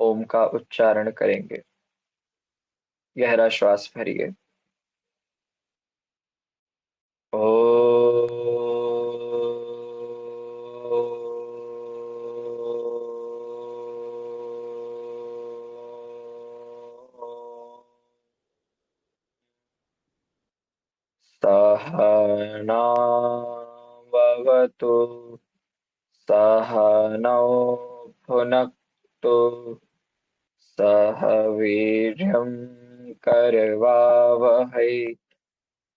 ओम का उच्चारण करेंगे। गहरा श्वास भरिए। ओ सहनाववतु सहनौ भुनक्तु सह वीर्यं करवावहै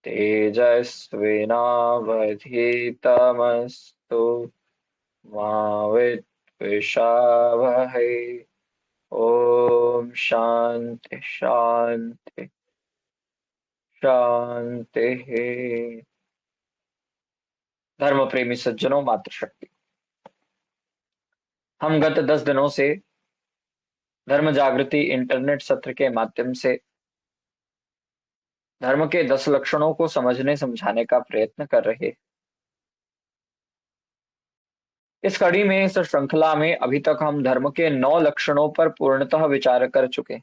तेजस्विनावधीतमस्तु मा विद्विषावहै। ओम शांति शांति शांति। धर्म प्रेमी सज्जनों, मातृशक्ति, हम गत 10 दिनों से धर्म जागृति इंटरनेट सत्र के माध्यम से धर्म के 10 लक्षणों को समझने समझाने का प्रयत्न कर रहे। इस कड़ी में, इस श्रृंखला में अभी तक हम धर्म के 9 लक्षणों पर पूर्णतः विचार कर चुके।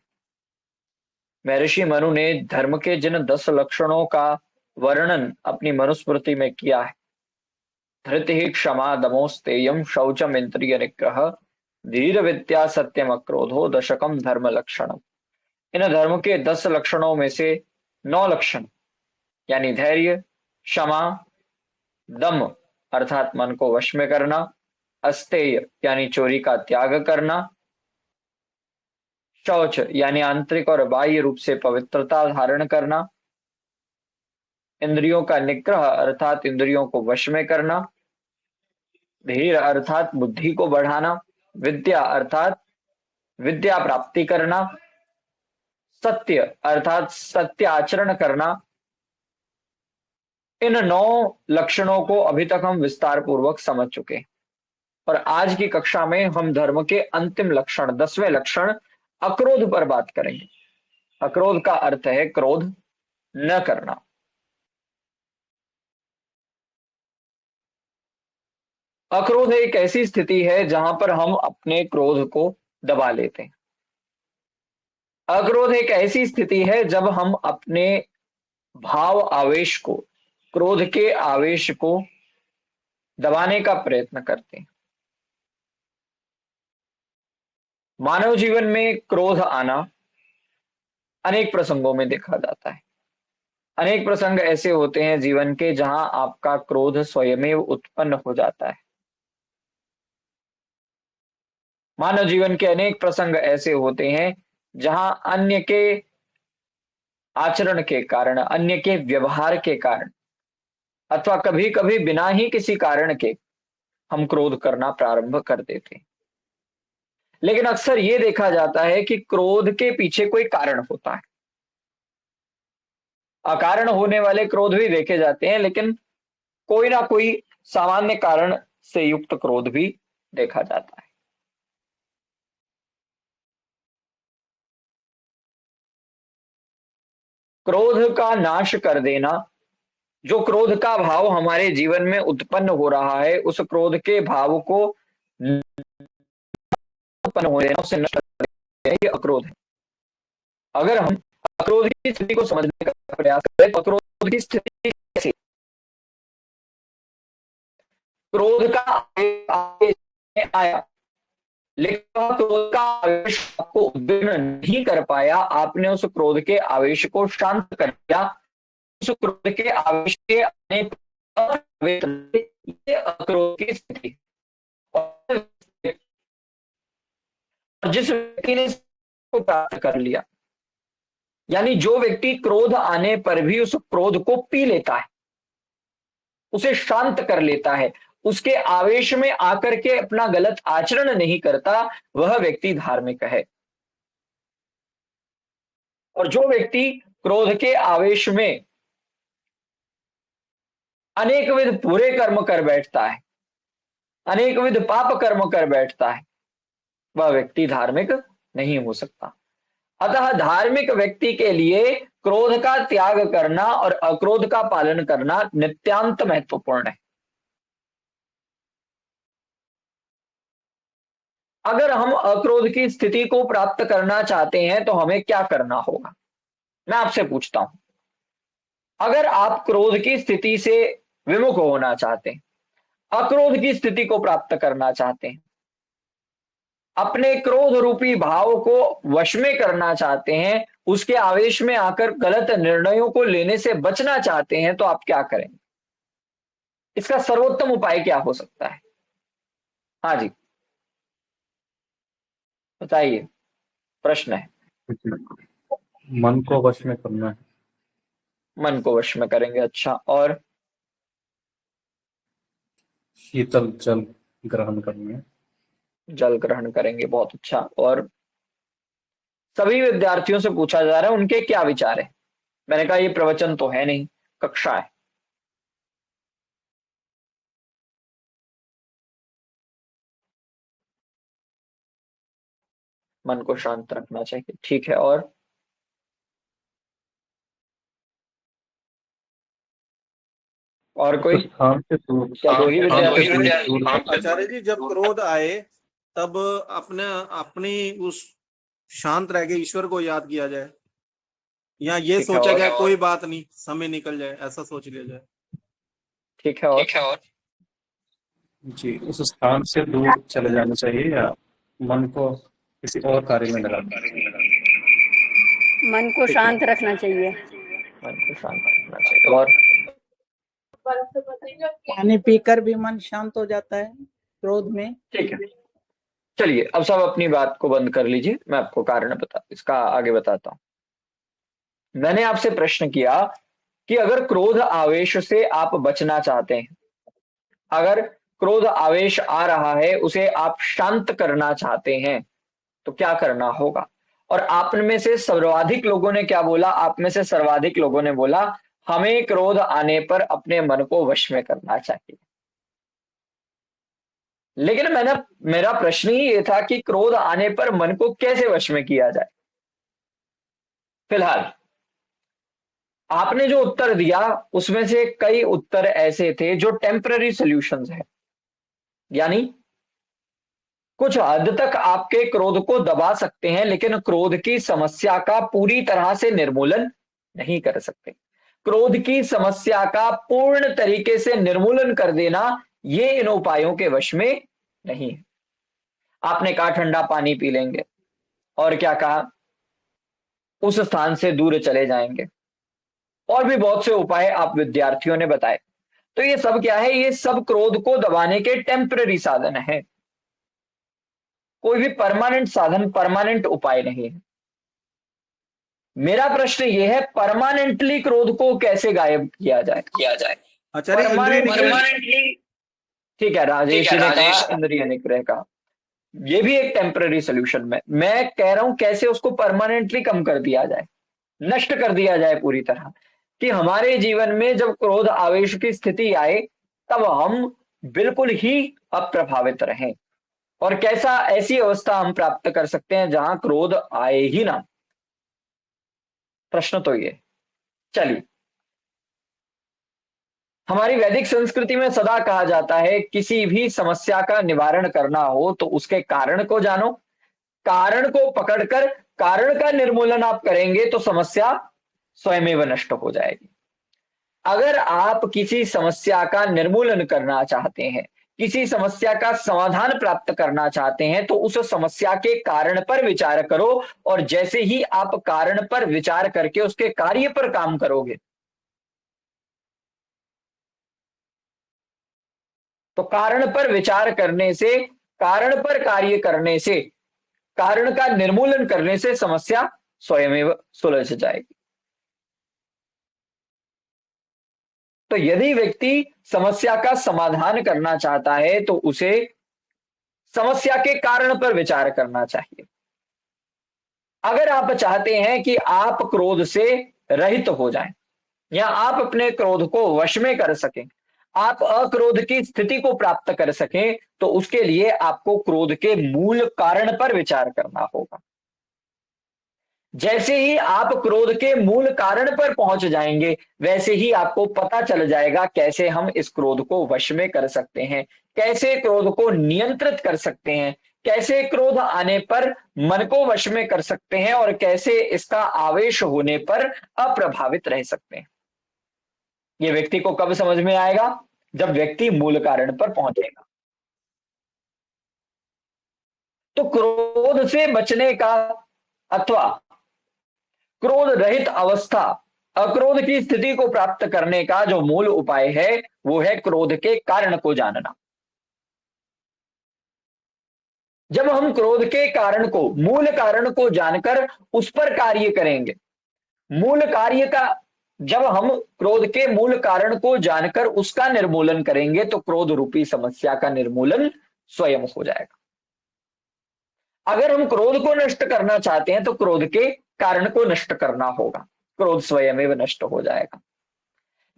महर्षि मनु ने धर्म के जिन 10 लक्षणों का वर्णन अपनी मनुस्मृति में किया है, धृति, क्षमा, दमोस्तेयम, शौचम, इंद्रिय निग्रह, धीर विद्या, सत्यम, अक्रोधो, दशकम धर्म लक्षणम। इन धर्म के 10 लक्षणों में से 9 लक्षण यानी धैर्य, क्षमा, दम अर्थात मन को वश में करना, अस्तेय यानी चोरी का त्याग करना, शौच यानी आंतरिक और बाह्य रूप से पवित्रता धारण करना, इंद्रियों का निग्रह अर्थात इंद्रियों को वश में करना, धीर अर्थात बुद्धि को बढ़ाना, विद्या अर्थात विद्या प्राप्ति करना, सत्य अर्थात सत्य आचरण करना। इन 9 लक्षणों को अभी तक हम विस्तार पूर्वक समझ चुके हैं और आज की कक्षा में हम धर्म के अंतिम लक्षण 10वें लक्षण अक्रोध पर बात करेंगे। अक्रोध का अर्थ है क्रोध न करना। अक्रोध एक ऐसी स्थिति है जहां पर हम अपने क्रोध को दबा लेते हैं। अक्रोध एक ऐसी स्थिति है जब हम अपने भाव आवेश को, क्रोध के आवेश को दबाने का प्रयत्न करते हैं। मानव जीवन में क्रोध आना अनेक प्रसंगों में देखा जाता है। अनेक प्रसंग ऐसे होते हैं जीवन के जहां आपका क्रोध स्वयमेव उत्पन्न हो जाता है। मानव जीवन के अनेक प्रसंग ऐसे होते हैं जहां अन्य के आचरण के कारण, अन्य के व्यवहार के कारण अथवा कभी कभी बिना ही किसी कारण के हम क्रोध करना प्रारंभ कर देते हैं। लेकिन अक्सर यह देखा जाता है कि क्रोध के पीछे कोई कारण होता है। अकारण होने वाले क्रोध भी देखे जाते हैं, लेकिन कोई ना कोई सामान्य कारण से युक्त क्रोध भी देखा जाता है। क्रोध का नाश कर देना, जो क्रोध का भाव हमारे जीवन में उत्पन्न हो रहा है, उस क्रोध के भाव को उत्पन्न हो देना, उसे नष्ट कर देना, ये अक्रोध है। अगर हम अक्रोध की स्थिति को समझने का प्रयास करें तो अक्रोध की स्थिति कैसी? क्रोध का आवेश आया, लेकिन वह क्रोध का आवेश आपको उद्विग्न नहीं कर पाया। आपने उस क्रोध के आवेश को शांत कर दिया। उस क्रोध के आवेश के आने पर ये अक्रोध की स्थिति। और जिस व्यक्ति ने इसको प्राप्त कर लिया, यानी जो व्यक्ति क्रोध आने पर भी उस क्रोध को पी लेता है, उसे शांत कर लेता है, उसके आवेश में आकर के अपना गलत आचरण नहीं करता, वह व्यक्ति धार्मिक है। और जो व्यक्ति क्रोध के आवेश में अनेकविध बुरे कर्म कर बैठता है, अनेकविध पाप कर्म कर बैठता है, वह व्यक्ति धार्मिक नहीं हो सकता। अतः धार्मिक व्यक्ति के लिए क्रोध का त्याग करना और अक्रोध का पालन करना नित्यांत महत्वपूर्ण है। अगर हम अक्रोध की स्थिति को प्राप्त करना चाहते हैं तो हमें क्या करना होगा? मैं आपसे पूछता हूं, अगर आप क्रोध की स्थिति से विमुख होना चाहते हैं, अक्रोध की स्थिति को प्राप्त करना चाहते हैं, अपने क्रोध रूपी भाव को वश में करना चाहते हैं, उसके आवेश में आकर गलत निर्णयों को लेने से बचना चाहते हैं, तो आप क्या करेंगे? इसका सर्वोत्तम उपाय क्या हो सकता है? हाँ जी, बताइए, प्रश्न है। मन को वश में करना है। मन को वश में करेंगे, अच्छा, और शीतल जल ग्रहण करना है। जल ग्रहण करेंगे, बहुत अच्छा। और सभी विद्यार्थियों से पूछा जा रहा है उनके क्या विचार है। मैंने कहा ये प्रवचन तो है नहीं, कक्षा है। मन को शांत रखना चाहिए, ठीक है। और कोई? उस स्थान से दूर, क्या दो ही विद्यार्थी? आचार्य जी, जब क्रोध आए तब अपने अपनी उस शांत रह के ईश्वर को याद किया जाए, या ये ठीक है, सोचा और? जाए कोई बात नहीं, समय निकल जाए, ऐसा सोच लिया जाए। ठीक है, और? जी, उस स्थान से दूर चले जाना चाहिए या मन को किसी और कार्य में लगाना। मन को ठीक है, शांत रखना चाहिए। मन को शांत रखना चाहिए। और पानी पीकर भी मन शांत हो जाता है क्रोध में। ठीक है, चलिए अब सब अपनी बात को बंद कर लीजिए, मैं आपको कारण इसका आगे बताता हूं। मैंने आपसे प्रश्न किया कि अगर क्रोध आवेश से आप बचना चाहते हैं, अगर क्रोध आवेश आ रहा है उसे आप शांत करना चाहते हैं, तो क्या करना होगा? और आप में से सर्वाधिक लोगों ने क्या बोला? आप में से सर्वाधिक लोगों ने बोला हमें क्रोध आने पर अपने मन को वश में करना चाहिए। लेकिन मेरा प्रश्न ही ये था कि क्रोध आने पर मन को कैसे वश में किया जाए। फिलहाल आपने जो उत्तर दिया उसमें से कई उत्तर ऐसे थे जो टेम्पररी सॉल्यूशंस हैं, यानी कुछ हद तक आपके क्रोध को दबा सकते हैं लेकिन क्रोध की समस्या का पूरी तरह से निर्मूलन नहीं कर सकते। क्रोध की समस्या का पूर्ण तरीके से निर्मूलन कर देना ये इन उपायों के वश में नहीं है। आपने कहा ठंडा पानी पी लेंगे, और क्या कहा? उस स्थान से दूर चले जाएंगे, और भी बहुत से उपाय आप विद्यार्थियों ने बताए। तो ये सब क्या है? ये सब क्रोध को दबाने के टेम्पररी साधन है, कोई भी परमानेंट साधन, परमानेंट उपाय नहीं है। मेरा प्रश्न यह है परमानेंटली क्रोध को कैसे गायब किया जाए? आचार्य, इंद्रिय निग्रह। परमानेंटली, ठीक है, राजेश जी ने कहा इंद्रिय निग्रह का, ये भी एक टेम्पररी सोल्यूशन में मैं कह रहा हूं कैसे उसको परमानेंटली कम कर दिया जाए, नष्ट कर दिया जाए पूरी तरह, कि हमारे जीवन में जब क्रोध आवेश की स्थिति आए तब हम बिल्कुल ही अप्रभावित रहें। और कैसा ऐसी अवस्था हम प्राप्त कर सकते हैं जहां क्रोध आए ही ना? प्रश्न तो ये। चलिए, हमारी वैदिक संस्कृति में सदा कहा जाता है किसी भी समस्या का निवारण करना हो तो उसके कारण को जानो, कारण को पकड़कर कारण का निर्मूलन आप करेंगे तो समस्या स्वयमेव नष्ट हो जाएगी। अगर आप किसी समस्या का निर्मूलन करना चाहते हैं, किसी समस्या का समाधान प्राप्त करना चाहते हैं, तो उस समस्या के कारण पर विचार करो, और जैसे ही आप कारण पर विचार करके उसके कार्य पर काम करोगे, तो कारण पर विचार करने से, कारण पर कार्य करने से, कारण का निर्मूलन करने से समस्या स्वयमेव सुलझ जाएगी। तो यदि व्यक्ति समस्या का समाधान करना चाहता है तो उसे समस्या के कारण पर विचार करना चाहिए। अगर आप चाहते हैं कि आप क्रोध से रहित हो जाएं, या आप अपने क्रोध को वश में कर सकें, आप अक्रोध की स्थिति को प्राप्त कर सकें, तो उसके लिए आपको क्रोध के मूल कारण पर विचार करना होगा। जैसे ही आप क्रोध के मूल कारण पर पहुंच जाएंगे, वैसे ही आपको पता चल जाएगा कैसे हम इस क्रोध को वश में कर सकते हैं, कैसे क्रोध को नियंत्रित कर सकते हैं, कैसे क्रोध आने पर मन को वश में कर सकते हैं और कैसे इसका आवेश होने पर अप्रभावित रह सकते हैं। ये व्यक्ति को कब समझ में आएगा? जब व्यक्ति मूल कारण पर पहुंचेगा। तो क्रोध से बचने का अथवा क्रोध रहित अवस्था, अक्रोध की स्थिति को प्राप्त करने का जो मूल उपाय है वो है क्रोध के कारण को जानना। जब हम क्रोध के कारण को, मूल कारण को जानकर उस पर कार्य करेंगे, मूल कार्य का, जब हम क्रोध के मूल कारण को जानकर उसका निर्मूलन करेंगे तो क्रोध रूपी समस्या का निर्मूलन स्वयं हो जाएगा। अगर हम क्रोध को नष्ट करना चाहते हैं तो क्रोध के कारण को नष्ट करना होगा, क्रोध स्वयं नष्ट हो जाएगा।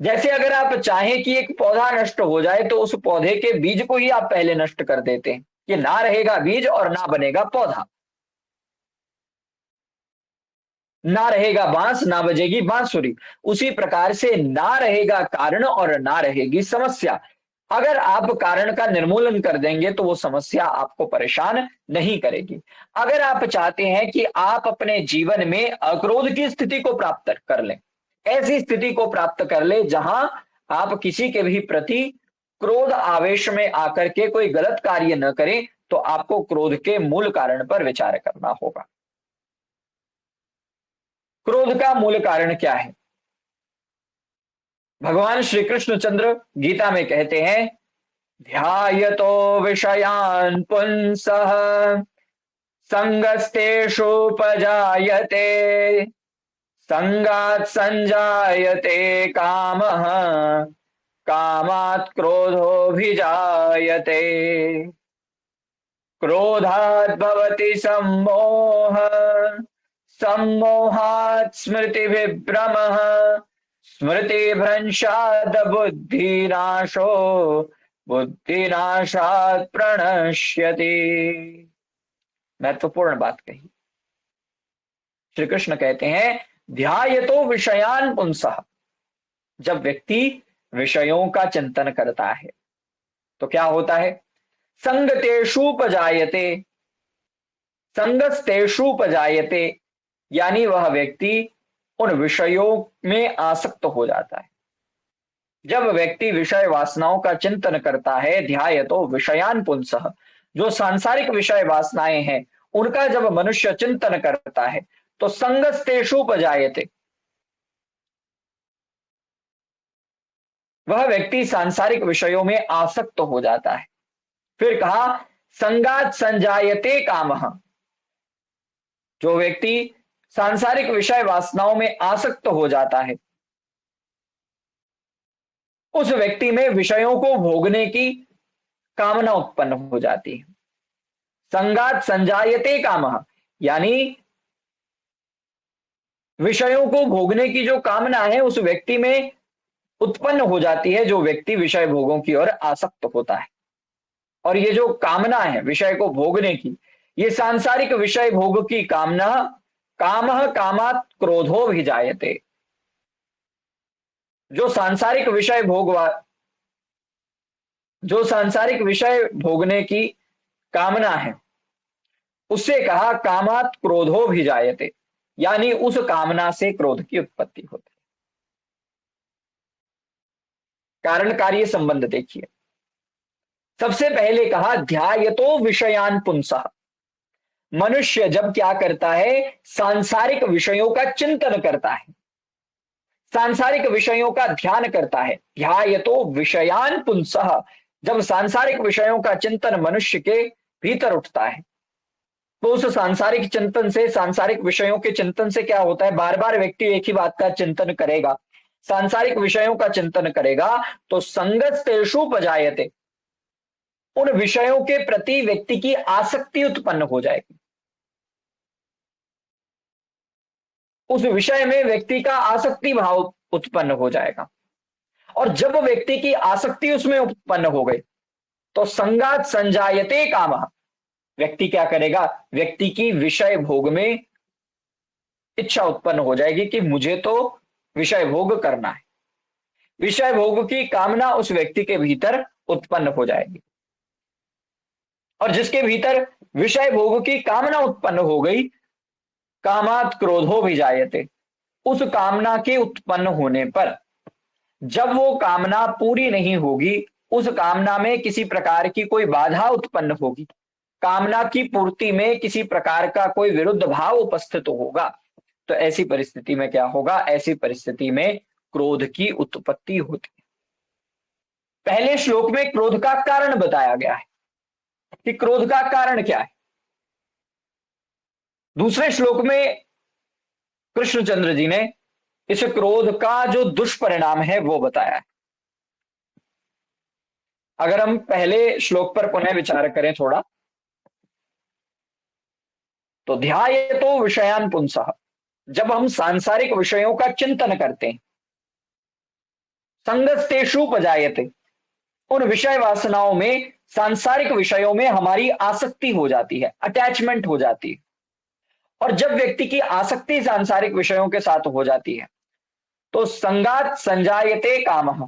जैसे अगर आप चाहें कि एक पौधा नष्ट हो जाए तो उस पौधे के बीज को ही आप पहले नष्ट कर देते हैं, कि ना रहेगा बीज और ना बनेगा पौधा, ना रहेगा बांस ना बजेगी बांसुरी। उसी प्रकार से ना रहेगा कारण और ना रहेगी समस्या। अगर आप कारण का निर्मूलन कर देंगे तो वो समस्या आपको परेशान नहीं करेगी। अगर आप चाहते हैं कि आप अपने जीवन में अक्रोध की स्थिति को प्राप्त कर लें, ऐसी स्थिति को प्राप्त कर ले जहां आप किसी के भी प्रति क्रोध आवेश में आकर के कोई गलत कार्य न करें, तो आपको क्रोध के मूल कारण पर विचार करना होगा। क्रोध का मूल कारण क्या है? भगवान श्री कृष्णचंद्र गीता में कहते हैं, ध्यायतो विषयान् पुंसः संगस्तेषुपजायते संगात् संजायते कामः कामात् क्रोधोऽभिजायते क्रोधात् भवति सम्मोहः सम्मोहात् स्मृतिविभ्रमः स्मृतिभ्रंशात् बुद्धिनाशो बुद्धिनाशात् प्रणश्यति। महत्वपूर्ण बात कही। श्री कृष्ण कहते हैं, ध्यायतो विषयान् पुंसः, जब व्यक्ति विषयों का चिंतन करता है तो क्या होता है? संगतेषुपजायते, संगस्तेषुपजायते, यानी वह व्यक्ति उन विषयों में आसक्त हो जाता है। जब व्यक्ति विषय वासनाओं का चिंतन करता है, ध्यायतो विषयान् पुंसः, जो सांसारिक विषय वासनाएं हैं उनका जब मनुष्य चिंतन करता है तो संगस्तेषुपजायते, वह व्यक्ति सांसारिक विषयों में आसक्त हो जाता है। फिर कहा, संगात् संजायते कामः, जो व्यक्ति सांसारिक विषय वासनाओं में आसक्त हो जाता है उस व्यक्ति में विषयों को भोगने की कामना उत्पन्न हो जाती है। संगात् संजायते कामः, यानी विषयों को भोगने की जो कामना है उस व्यक्ति में उत्पन्न हो जाती है, जो व्यक्ति विषय भोगों की ओर आसक्त होता है। और ये जो कामना है विषय को भोगने की, ये सांसारिक विषय भोग की कामना, कामः कामात् क्रोधोऽभिजायते, जो सांसारिक विषय भोगने की कामना है उससे कहा कामात् क्रोधोऽभिजायते, यानी उस कामना से क्रोध की उत्पत्ति होती है। कारण कार्य संबंध देखिए। सबसे पहले कहा, ध्यायतो विषयान् पुंसः, मनुष्य जब क्या करता है? सांसारिक विषयों का चिंतन करता है, सांसारिक विषयों का ध्यान करता है। ध्यायतो विषयान् पुंसः, जब सांसारिक विषयों का चिंतन मनुष्य के भीतर उठता है तो उस सांसारिक चिंतन से, सांसारिक विषयों के चिंतन से क्या होता है? बार बार व्यक्ति एक ही बात का चिंतन करेगा, सांसारिक विषयों का चिंतन करेगा तो संगस्तेषुपजायते, उन विषयों के प्रति व्यक्ति की आसक्ति उत्पन्न हो जाएगी। उस विषय में व्यक्ति का आसक्ति भाव उत्पन्न हो जाएगा। और जब व्यक्ति की आसक्ति उसमें उत्पन्न हो गई तो संगात् संजायते कामः, व्यक्ति क्या करेगा? व्यक्ति की विषय भोग में इच्छा उत्पन्न हो जाएगी कि मुझे तो विषय भोग करना है। विषय भोग की कामना उस व्यक्ति के भीतर उत्पन्न हो जाएगी। और जिसके भीतर विषय भोग की कामना उत्पन्न हो गई, कामात क्रोधो भी जायते, उस कामना के उत्पन्न होने पर जब वो कामना पूरी नहीं होगी, उस कामना में किसी प्रकार की कोई बाधा उत्पन्न होगी, कामना की पूर्ति में किसी प्रकार का कोई विरुद्ध भाव उपस्थित होगा, तो ऐसी परिस्थिति में क्या होगा? ऐसी परिस्थिति में क्रोध की उत्पत्ति होती है। पहले श्लोक में क्रोध का कारण बताया गया है कि क्रोध का कारण क्या है। दूसरे श्लोक में कृष्णचंद्र जी ने इस क्रोध का जो दुष्परिणाम है वो बताया है। अगर हम पहले श्लोक पर पुनः विचार करें थोड़ा, तो ध्यायतो विषयान पुंसः, जब हम सांसारिक विषयों का चिंतन करते हैं, संगस्तेषु पजायते, उन विषय वासनाओं में, सांसारिक विषयों में हमारी आसक्ति हो जाती है, अटैचमेंट हो जाती है। और जब व्यक्ति की आसक्ति सांसारिक विषयों के साथ हो जाती है तो संगात संजायते कामः,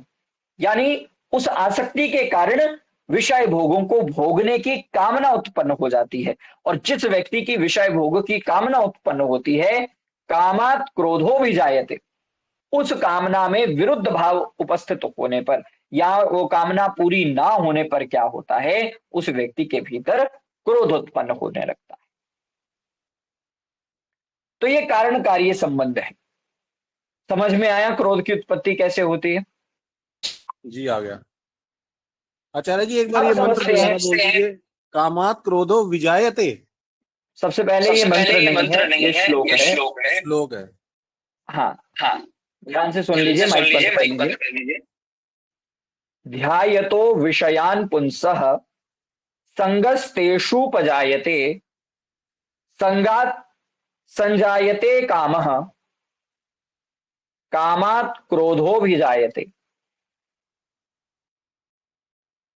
यानी उस आसक्ति के कारण विषय भोगों को भोगने की कामना उत्पन्न हो जाती है। और जिस व्यक्ति की विषय भोग की कामना उत्पन्न होती है, कामात क्रोधो भी जायते, उस कामना में विरुद्ध भाव उपस्थित होने पर या वो कामना पूरी ना होने पर क्या होता है? उस व्यक्ति के भीतर क्रोध उत्पन्न होने लगता है। तो ये कारण कार्य संबंध है। समझ में आया क्रोध की उत्पत्ति कैसे होती है? जी आ गया। आचार्य जी एक बार अब ये मंत्र समझते दोबारा हैं। बोल दीजिए। कामात क्रोधो विजायते। सबसे पहले ये मंत्र नहीं है, ये श्लोक है। श्लोक है। हाँ हाँ, ध्यान से सुन लीजिए, माइक बंद कर लीजिए। ध्यायतो विषयान पुंसः संगस्तेषु पजायते, संगात संजायते कामः, कामात क्रोधो भी जायते।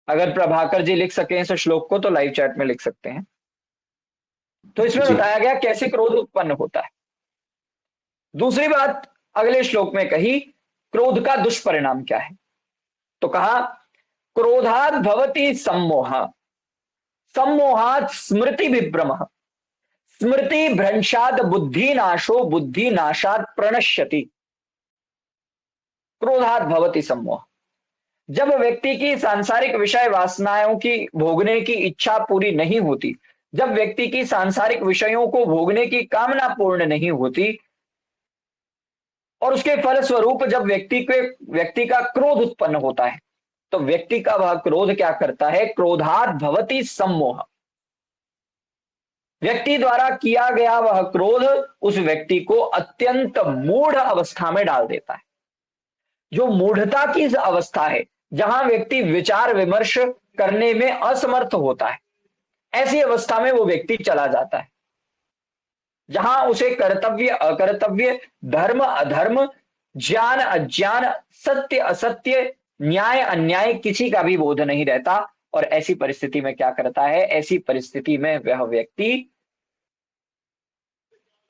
अगर प्रभाकर जी लिख सकें इस श्लोक को तो लाइव चैट में लिख सकते हैं। तो इसमें बताया गया कैसे क्रोध उत्पन्न होता है। दूसरी बात अगले श्लोक में कही, क्रोध का दुष्परिणाम क्या है। तो कहा क्रोधात भवति सम्मोह, सम्मोहात स्मृति विभ्रम, स्मृति भ्रंशाद बुद्धि नाशो, बुद्धि नाशात प्रणश्यति। क्रोधात भवति सम्मोह, जब व्यक्ति की सांसारिक विषय वासनाओं की भोगने की इच्छा पूरी नहीं होती, जब व्यक्ति की सांसारिक विषयों को भोगने की कामना पूर्ण नहीं होती, और उसके फलस्वरूप जब व्यक्ति का क्रोध उत्पन्न होता है, तो व्यक्ति का वह क्रोध क्या करता है? क्रोधात भवति सम्मोह, व्यक्ति द्वारा किया गया वह क्रोध उस व्यक्ति को अत्यंत मूढ़ अवस्था में डाल देता है। जो मूढ़ता की अवस्था है, जहां व्यक्ति विचार विमर्श करने में असमर्थ होता है, ऐसी अवस्था में वो व्यक्ति चला जाता है, जहां उसे कर्तव्य अकर्तव्य, धर्म अधर्म, ज्ञान अज्ञान, सत्य असत्य, न्याय अन्याय किसी का भी बोध नहीं रहता। और ऐसी परिस्थिति में क्या करता है? ऐसी परिस्थिति में वह व्यक्ति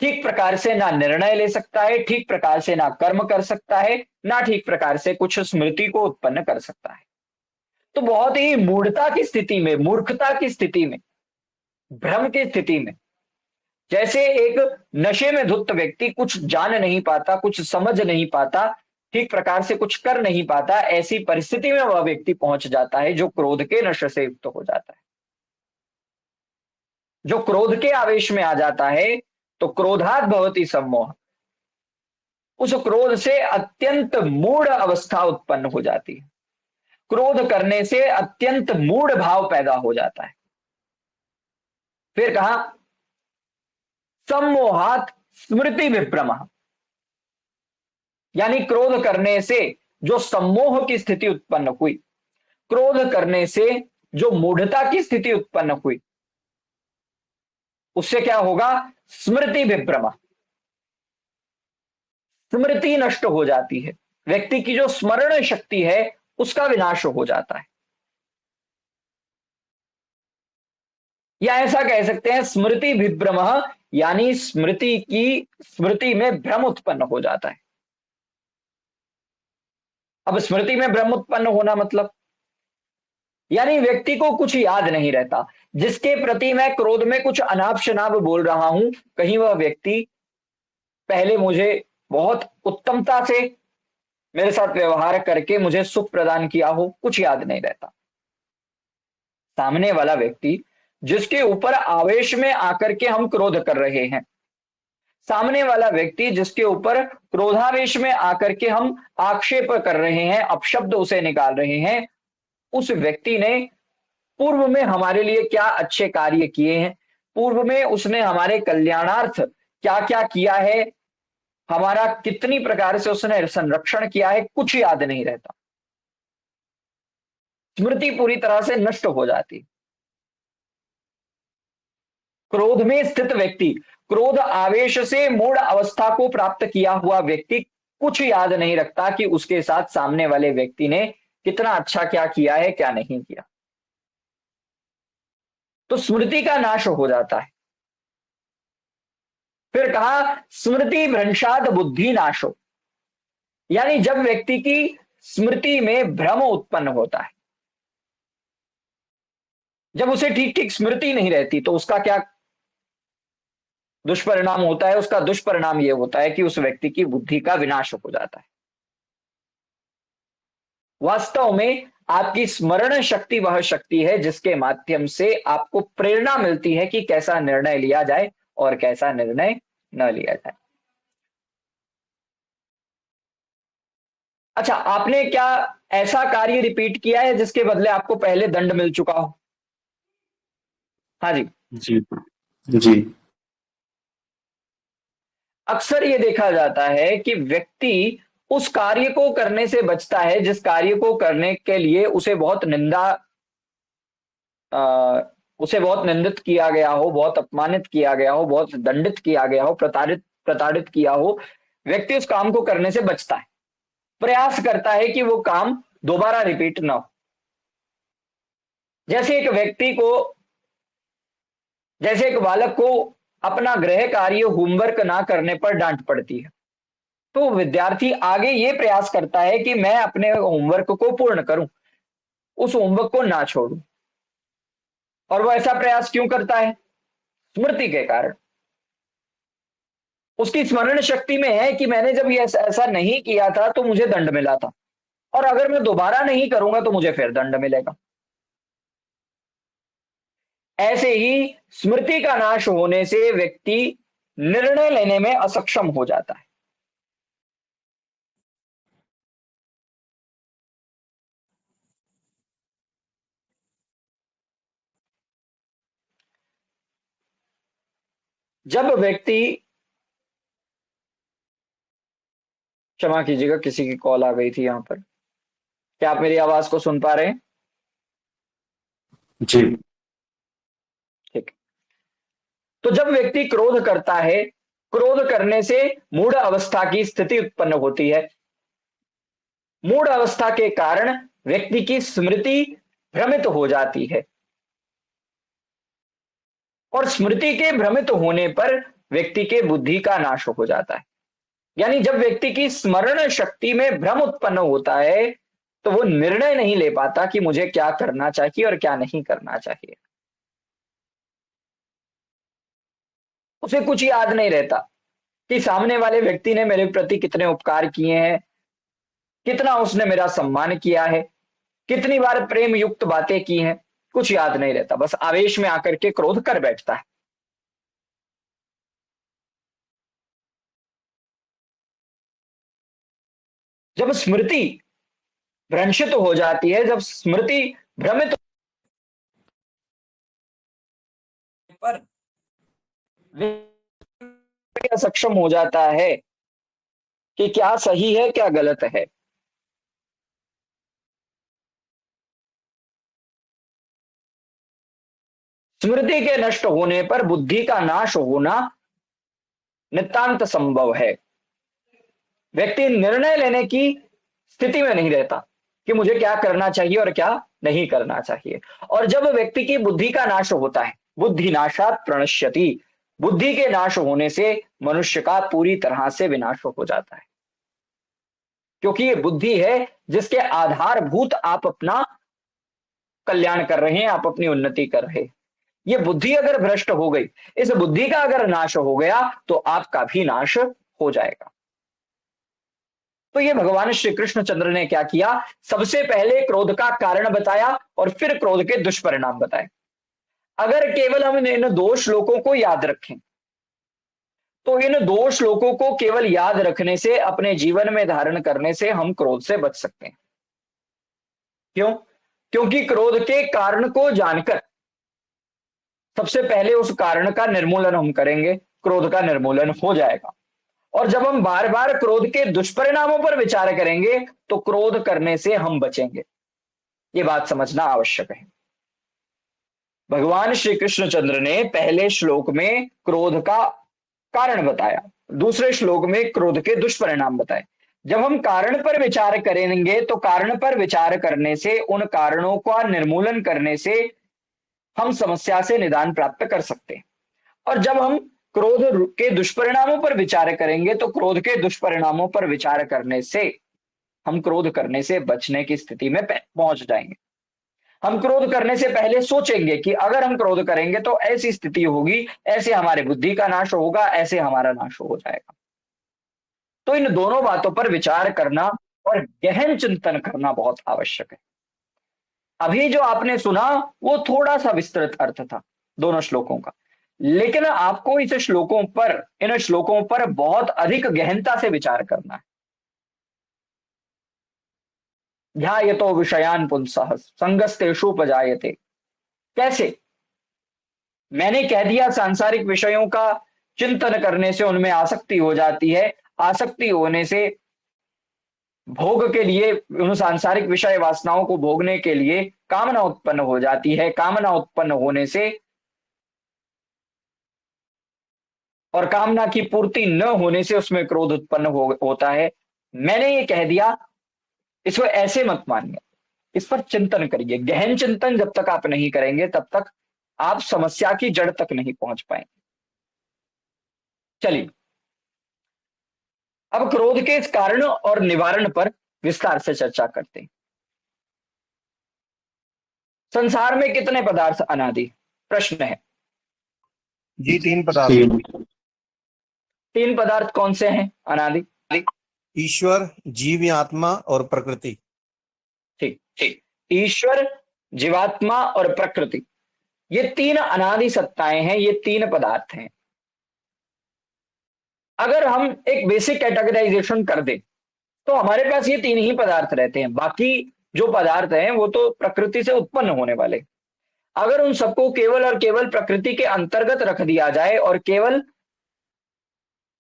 ठीक प्रकार से ना निर्णय ले सकता है, ठीक प्रकार से ना कर्म कर सकता है, ना ठीक प्रकार से कुछ स्मृति को उत्पन्न कर सकता है। तो बहुत ही मूढ़ता की स्थिति में, मूर्खता की स्थिति में, भ्रम की स्थिति में, जैसे एक नशे में धुत व्यक्ति कुछ जान नहीं पाता, कुछ समझ नहीं पाता, ठीक प्रकार से कुछ कर नहीं पाता, ऐसी परिस्थिति में वह व्यक्ति पहुंच जाता है जो क्रोध के नशे से युक्त हो जाता है, जो क्रोध के आवेश में आ जाता है। तो क्रोधात भवति सम्मोह, उस क्रोध से अत्यंत मूढ़ अवस्था उत्पन्न हो जाती है, क्रोध करने से अत्यंत मूढ़ भाव पैदा हो जाता है। फिर कहा सम्मोहात स्मृति विभ्रम, यानी क्रोध करने से जो सम्मोह की स्थिति उत्पन्न हुई, क्रोध करने से जो मूढ़ता की स्थिति उत्पन्न हुई, उससे क्या होगा? स्मृति विभ्रम, स्मृति नष्ट हो जाती है, व्यक्ति की जो स्मरण शक्ति है उसका विनाश हो जाता है, या ऐसा कह सकते हैं स्मृति विभ्रम, यानी स्मृति में भ्रम उत्पन्न हो जाता है। अब स्मृति में भ्रम उत्पन्न होना मतलब यानी व्यक्ति को कुछ याद नहीं रहता। जिसके प्रति मैं क्रोध में कुछ अनाप शनाप बोल रहा हूं, कहीं वह व्यक्ति पहले मुझे बहुत उत्तमता से मेरे साथ व्यवहार करके मुझे सुख प्रदान किया हो, कुछ याद नहीं रहता। सामने वाला व्यक्ति जिसके ऊपर आवेश में आकर के हम क्रोध कर रहे हैं, सामने वाला व्यक्ति जिसके ऊपर क्रोधावेश में आकर के हम आक्षेप कर रहे हैं, अपशब्द उसे निकाल रहे हैं, उस व्यक्ति ने पूर्व में हमारे लिए क्या अच्छे कार्य किए हैं, पूर्व में उसने हमारे कल्याणार्थ क्या क्या किया है, हमारा कितनी प्रकार से उसने संरक्षण किया है, कुछ याद नहीं रहता। स्मृति पूरी तरह से नष्ट हो जाती। क्रोध में स्थित व्यक्ति, क्रोध आवेश से मूढ़ अवस्था को प्राप्त किया हुआ व्यक्ति कुछ याद नहीं रखता कि उसके साथ सामने वाले व्यक्ति ने कितना अच्छा क्या किया है, क्या नहीं किया। तो स्मृति का नाश हो जाता है। फिर कहा स्मृति भ्रंशाद बुद्धि नाशो, यानी जब व्यक्ति की स्मृति में भ्रम उत्पन्न होता है, जब उसे ठीक ठीक स्मृति नहीं रहती, तो उसका क्या दुष्परिणाम होता है? उसका दुष्परिणाम यह होता है कि उस व्यक्ति की बुद्धि का विनाश हो जाता है। वास्तव में आपकी स्मरण शक्ति वह शक्ति है जिसके माध्यम से आपको प्रेरणा मिलती है कि कैसा निर्णय लिया जाए और कैसा निर्णय न लिया जाए। अच्छा, आपने क्या ऐसा कार्य रिपीट किया है जिसके बदले आपको पहले दंड मिल चुका हो? हाँ जी। जी जी। अक्सर ये देखा जाता है कि व्यक्ति उस कार्य को करने से बचता है जिस कार्य को करने के लिए उसे बहुत निंदित किया गया हो, बहुत अपमानित किया गया हो, बहुत दंडित किया गया हो, प्रताड़ित किया हो। व्यक्ति उस काम को करने से बचता है, प्रयास करता है कि वो काम दोबारा रिपीट ना हो। जैसे एक बालक को अपना गृह कार्य होमवर्क ना करने पर डांट पड़ती है, तो विद्यार्थी आगे ये प्रयास करता है कि मैं अपने होमवर्क को पूर्ण करूं, उस होमवर्क को ना छोड़ूं। और वो ऐसा प्रयास क्यों करता है? स्मृति के कारण। उसकी स्मरण शक्ति में है कि मैंने जब ये ऐसा नहीं किया था तो मुझे दंड मिला था, और अगर मैं दोबारा नहीं करूंगा तो मुझे फिर दंड मिलेगा। ऐसे ही स्मृति का नाश होने से व्यक्ति निर्णय लेने में असक्षम हो जाता है। जब व्यक्ति, क्षमा कीजिएगा किसी की कॉल आ गई थी यहां पर, क्या आप मेरी आवाज को सुन पा रहे हैं? जी। ठीक। तो जब व्यक्ति क्रोध करता है, क्रोध करने से मूढ़ अवस्था की स्थिति उत्पन्न होती है। मूढ़ अवस्था के कारण व्यक्ति की स्मृति भ्रमित हो जाती है, और स्मृति के भ्रमित होने पर व्यक्ति के बुद्धि का नाश हो जाता है। यानी जब व्यक्ति की स्मरण शक्ति में भ्रम उत्पन्न होता है तो वो निर्णय नहीं ले पाता कि मुझे क्या करना चाहिए और क्या नहीं करना चाहिए। उसे कुछ याद नहीं रहता कि सामने वाले व्यक्ति ने मेरे प्रति कितने उपकार किए हैं, कितना उसने मेरा सम्मान किया है, कितनी बार प्रेम युक्त बातें की हैं, कुछ याद नहीं रहता। बस आवेश में आकर के क्रोध कर बैठता है। जब स्मृति भ्रंशित हो जाती है, जब स्मृति भ्रमित पर सक्षम हो जाता है कि क्या सही है क्या गलत है। स्मृति के नष्ट होने पर बुद्धि का नाश होना नितांत संभव है। व्यक्ति निर्णय लेने की स्थिति में नहीं रहता कि मुझे क्या करना चाहिए और क्या नहीं करना चाहिए। और जब व्यक्ति की बुद्धि का नाश होता है, बुद्धि नाशात प्रणश्यति, बुद्धि के नाश होने से मनुष्य का पूरी तरह से विनाश हो जाता है। क्योंकि ये बुद्धि है जिसके आधारभूत आप अपना कल्याण कर रहे हैं, आप अपनी उन्नति कर रहे हैं। ये बुद्धि अगर भ्रष्ट हो गई, इस बुद्धि का अगर नाश हो गया तो आपका भी नाश हो जाएगा। तो ये भगवान श्री कृष्ण चंद्र ने क्या किया, सबसे पहले क्रोध का कारण बताया और फिर क्रोध के दुष्परिणाम बताए। अगर केवल हम इन दो श्लोकों को याद रखें तो इन दो श्लोकों को केवल याद रखने से, अपने जीवन में धारण करने से हम क्रोध से बच सकते हैं। क्यों? क्योंकि क्रोध के कारण को जानकर सबसे पहले उस कारण का निर्मूलन हम करेंगे, क्रोध का निर्मूलन हो जाएगा। और जब हम बार बार क्रोध के दुष्परिणामों पर विचार करेंगे तो क्रोध करने से हम बचेंगे। ये बात समझना आवश्यक है। भगवान श्री कृष्णचंद्र ने पहले श्लोक में क्रोध का कारण बताया, दूसरे श्लोक में क्रोध के दुष्परिणाम बताए। जब हम कारण पर विचार करेंगे तो कारण पर विचार करने से, उन कारणों का निर्मूलन करने से हम समस्या से निदान प्राप्त कर सकते हैं। और जब हम क्रोध के दुष्परिणामों पर विचार करेंगे तो क्रोध के दुष्परिणामों पर विचार करने से हम क्रोध करने से बचने की स्थिति में पहुंच जाएंगे। हम क्रोध करने से पहले सोचेंगे कि अगर हम क्रोध करेंगे तो ऐसी स्थिति होगी, ऐसे हमारे बुद्धि का नाश होगा, ऐसे हमारा नाश हो जाएगा। तो इन दोनों बातों पर विचार करना और गहन चिंतन करना बहुत आवश्यक है। अभी जो आपने सुना वो थोड़ा सा विस्तृत अर्थ था दोनों श्लोकों का, लेकिन आपको इन श्लोकों पर बहुत अधिक गहनता से विचार करना है। ध्यायतो विषयान पुंसः संगस्तेषुपजायते। कैसे? मैंने कह दिया सांसारिक विषयों का चिंतन करने से उनमें आसक्ति हो जाती है, आसक्ति होने से भोग के लिए, उन सांसारिक विषय वासनाओं को भोगने के लिए कामना उत्पन्न हो जाती है, कामना उत्पन्न होने से और कामना की पूर्ति न होने से उसमें क्रोध उत्पन्न होता है। मैंने ये कह दिया, इसको ऐसे मत मानिए, इस पर चिंतन करिए। गहन चिंतन जब तक आप नहीं करेंगे तब तक आप समस्या की जड़ तक नहीं पहुंच पाएंगे। चलिए अब क्रोध के इस कारण और निवारण पर विस्तार से चर्चा करते हैं। संसार में कितने पदार्थ अनादि? प्रश्न है जी 3 पदार्थ। 3 पदार्थ कौन से हैं अनादि? ईश्वर, जीव आत्मा और प्रकृति। ठीक ठीक। ईश्वर, जीवात्मा और प्रकृति, ये 3 अनादि सत्ताएं हैं, ये 3 पदार्थ हैं। अगर हम एक बेसिक कैटेगराइजेशन कर दें तो हमारे पास ये 3 ही पदार्थ रहते हैं, बाकी जो पदार्थ हैं वो तो प्रकृति से उत्पन्न होने वाले। अगर उन सबको केवल और केवल प्रकृति के अंतर्गत रख दिया जाए और केवल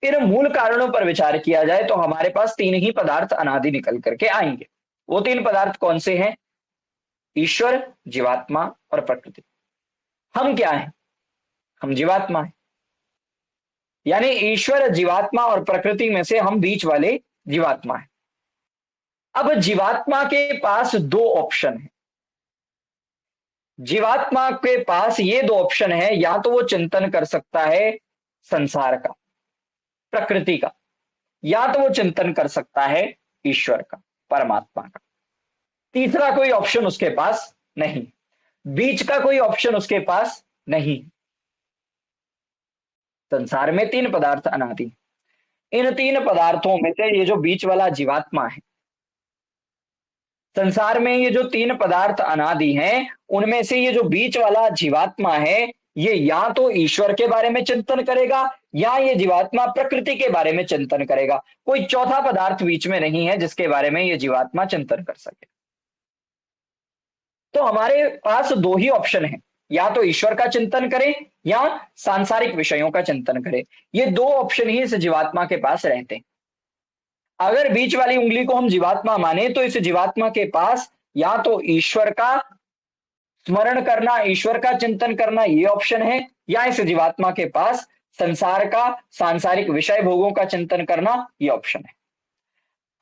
इन मूल कारणों पर विचार किया जाए तो हमारे पास 3 ही पदार्थ अनादि निकल करके आएंगे। वो 3 पदार्थ कौन से हैं? ईश्वर, जीवात्मा और प्रकृति। हम क्या हैं? हम जीवात्मा हैं। यानी ईश्वर, जीवात्मा और प्रकृति में से हम बीच वाले जीवात्मा हैं। अब जीवात्मा के पास 2 ऑप्शन हैं। जीवात्मा के पास ये 2 ऑप्शन है, या तो वो चिंतन कर सकता है संसार का, प्रकृति का, या तो वो चिंतन कर सकता है ईश्वर का, परमात्मा का। तीसरा कोई ऑप्शन उसके पास नहीं, बीच का कोई ऑप्शन उसके पास नहीं। संसार में 3 पदार्थ अनादि, इन 3 पदार्थों में से ये जो बीच वाला जीवात्मा है, संसार में ये जो 3 पदार्थ अनादि हैं उनमें से ये जो बीच वाला जीवात्मा है, ये या तो ईश्वर के बारे में चिंतन करेगा या ये जीवात्मा प्रकृति के बारे में चिंतन करेगा। कोई चौथा पदार्थ बीच में नहीं है जिसके बारे में ये जीवात्मा चिंतन कर सके। तो हमारे पास 2 ही ऑप्शन है, या तो ईश्वर का चिंतन करें या सांसारिक विषयों का चिंतन करें। ये 2 ऑप्शन ही इस जीवात्मा के पास रहते हैं। अगर बीच वाली उंगली को हम जीवात्मा माने तो इस जीवात्मा के पास या तो ईश्वर का स्मरण करना, ईश्वर का चिंतन करना, ये ऑप्शन है, या इस जीवात्मा के पास संसार का, सांसारिक विषय भोगों का चिंतन करना, ये ऑप्शन है।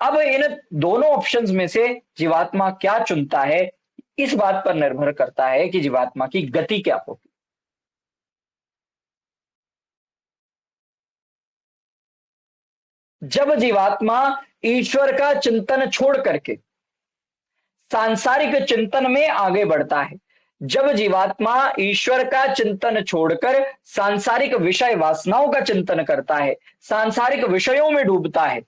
अब इन दोनों ऑप्शंस में से जीवात्मा क्या चुनता है, इस बात पर निर्भर करता है कि जीवात्मा की गति क्या होगी। जब जीवात्मा ईश्वर का चिंतन छोड़ करके सांसारिक चिंतन में आगे बढ़ता है। जब जीवात्मा ईश्वर का चिंतन छोड़कर सांसारिक विषय वासनाओं का चिंतन करता है, सांसारिक विषयों में डूबता है,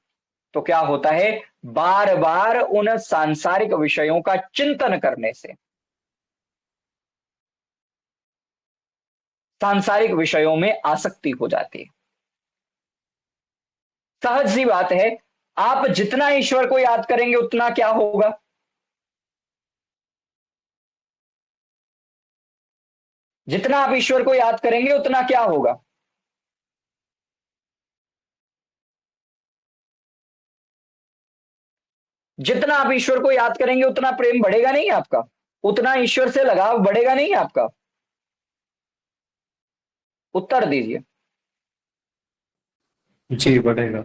तो क्या होता है, बार बार उन सांसारिक विषयों का चिंतन करने से सांसारिक विषयों में आसक्ति हो जाती है। सहज सी बात है, आप जितना ईश्वर को याद करेंगे उतना क्या होगा, जितना आप ईश्वर को याद करेंगे उतना क्या होगा, जितना आप ईश्वर को याद करेंगे उतना प्रेम बढ़ेगा नहीं आपका, उतना ईश्वर से लगाव बढ़ेगा नहीं आपका। उत्तर दीजिए। जी बढ़ेगा।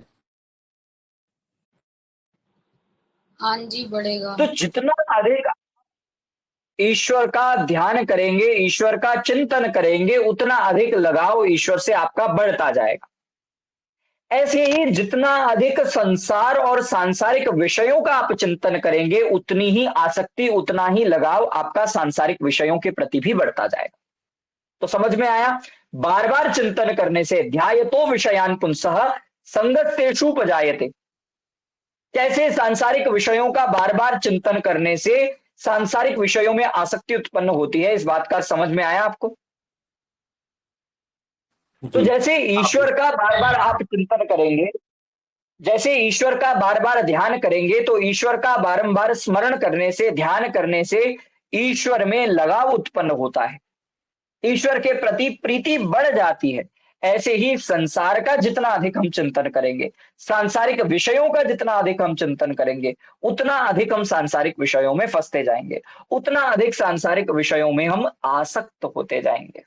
हाँ जी बढ़ेगा। तो जितना अधिक ईश्वर का ध्यान करेंगे, ईश्वर का चिंतन करेंगे, उतना अधिक लगाव ईश्वर से आपका बढ़ता जाएगा। ऐसे ही जितना अधिक संसार और सांसारिक विषयों का आप चिंतन करेंगे, उतनी ही आसक्ति, उतना ही लगाव आपका सांसारिक विषयों के प्रति भी बढ़ता जाएगा। तो समझ में आया, बार बार चिंतन करने से ध्यायतो विषयान पुंसः संगस्तेषुपजायते, कैसे सांसारिक विषयों का बार बार चिंतन करने से सांसारिक विषयों में आसक्ति उत्पन्न होती है, इस बात का समझ में आया आपको। तो जैसे ईश्वर का बार बार आप चिंतन करेंगे, जैसे ईश्वर का बार बार ध्यान करेंगे, तो ईश्वर का बारंबार स्मरण करने से, ध्यान करने से ईश्वर में लगाव उत्पन्न होता है, ईश्वर के प्रति प्रीति बढ़ जाती है। ऐसे ही संसार का जितना अधिक हम चिंतन करेंगे, सांसारिक विषयों का जितना अधिक हम चिंतन करेंगे, उतना अधिक हम सांसारिक विषयों में फंसते जाएंगे, उतना अधिक सांसारिक विषयों में हम आसक्त होते जाएंगे।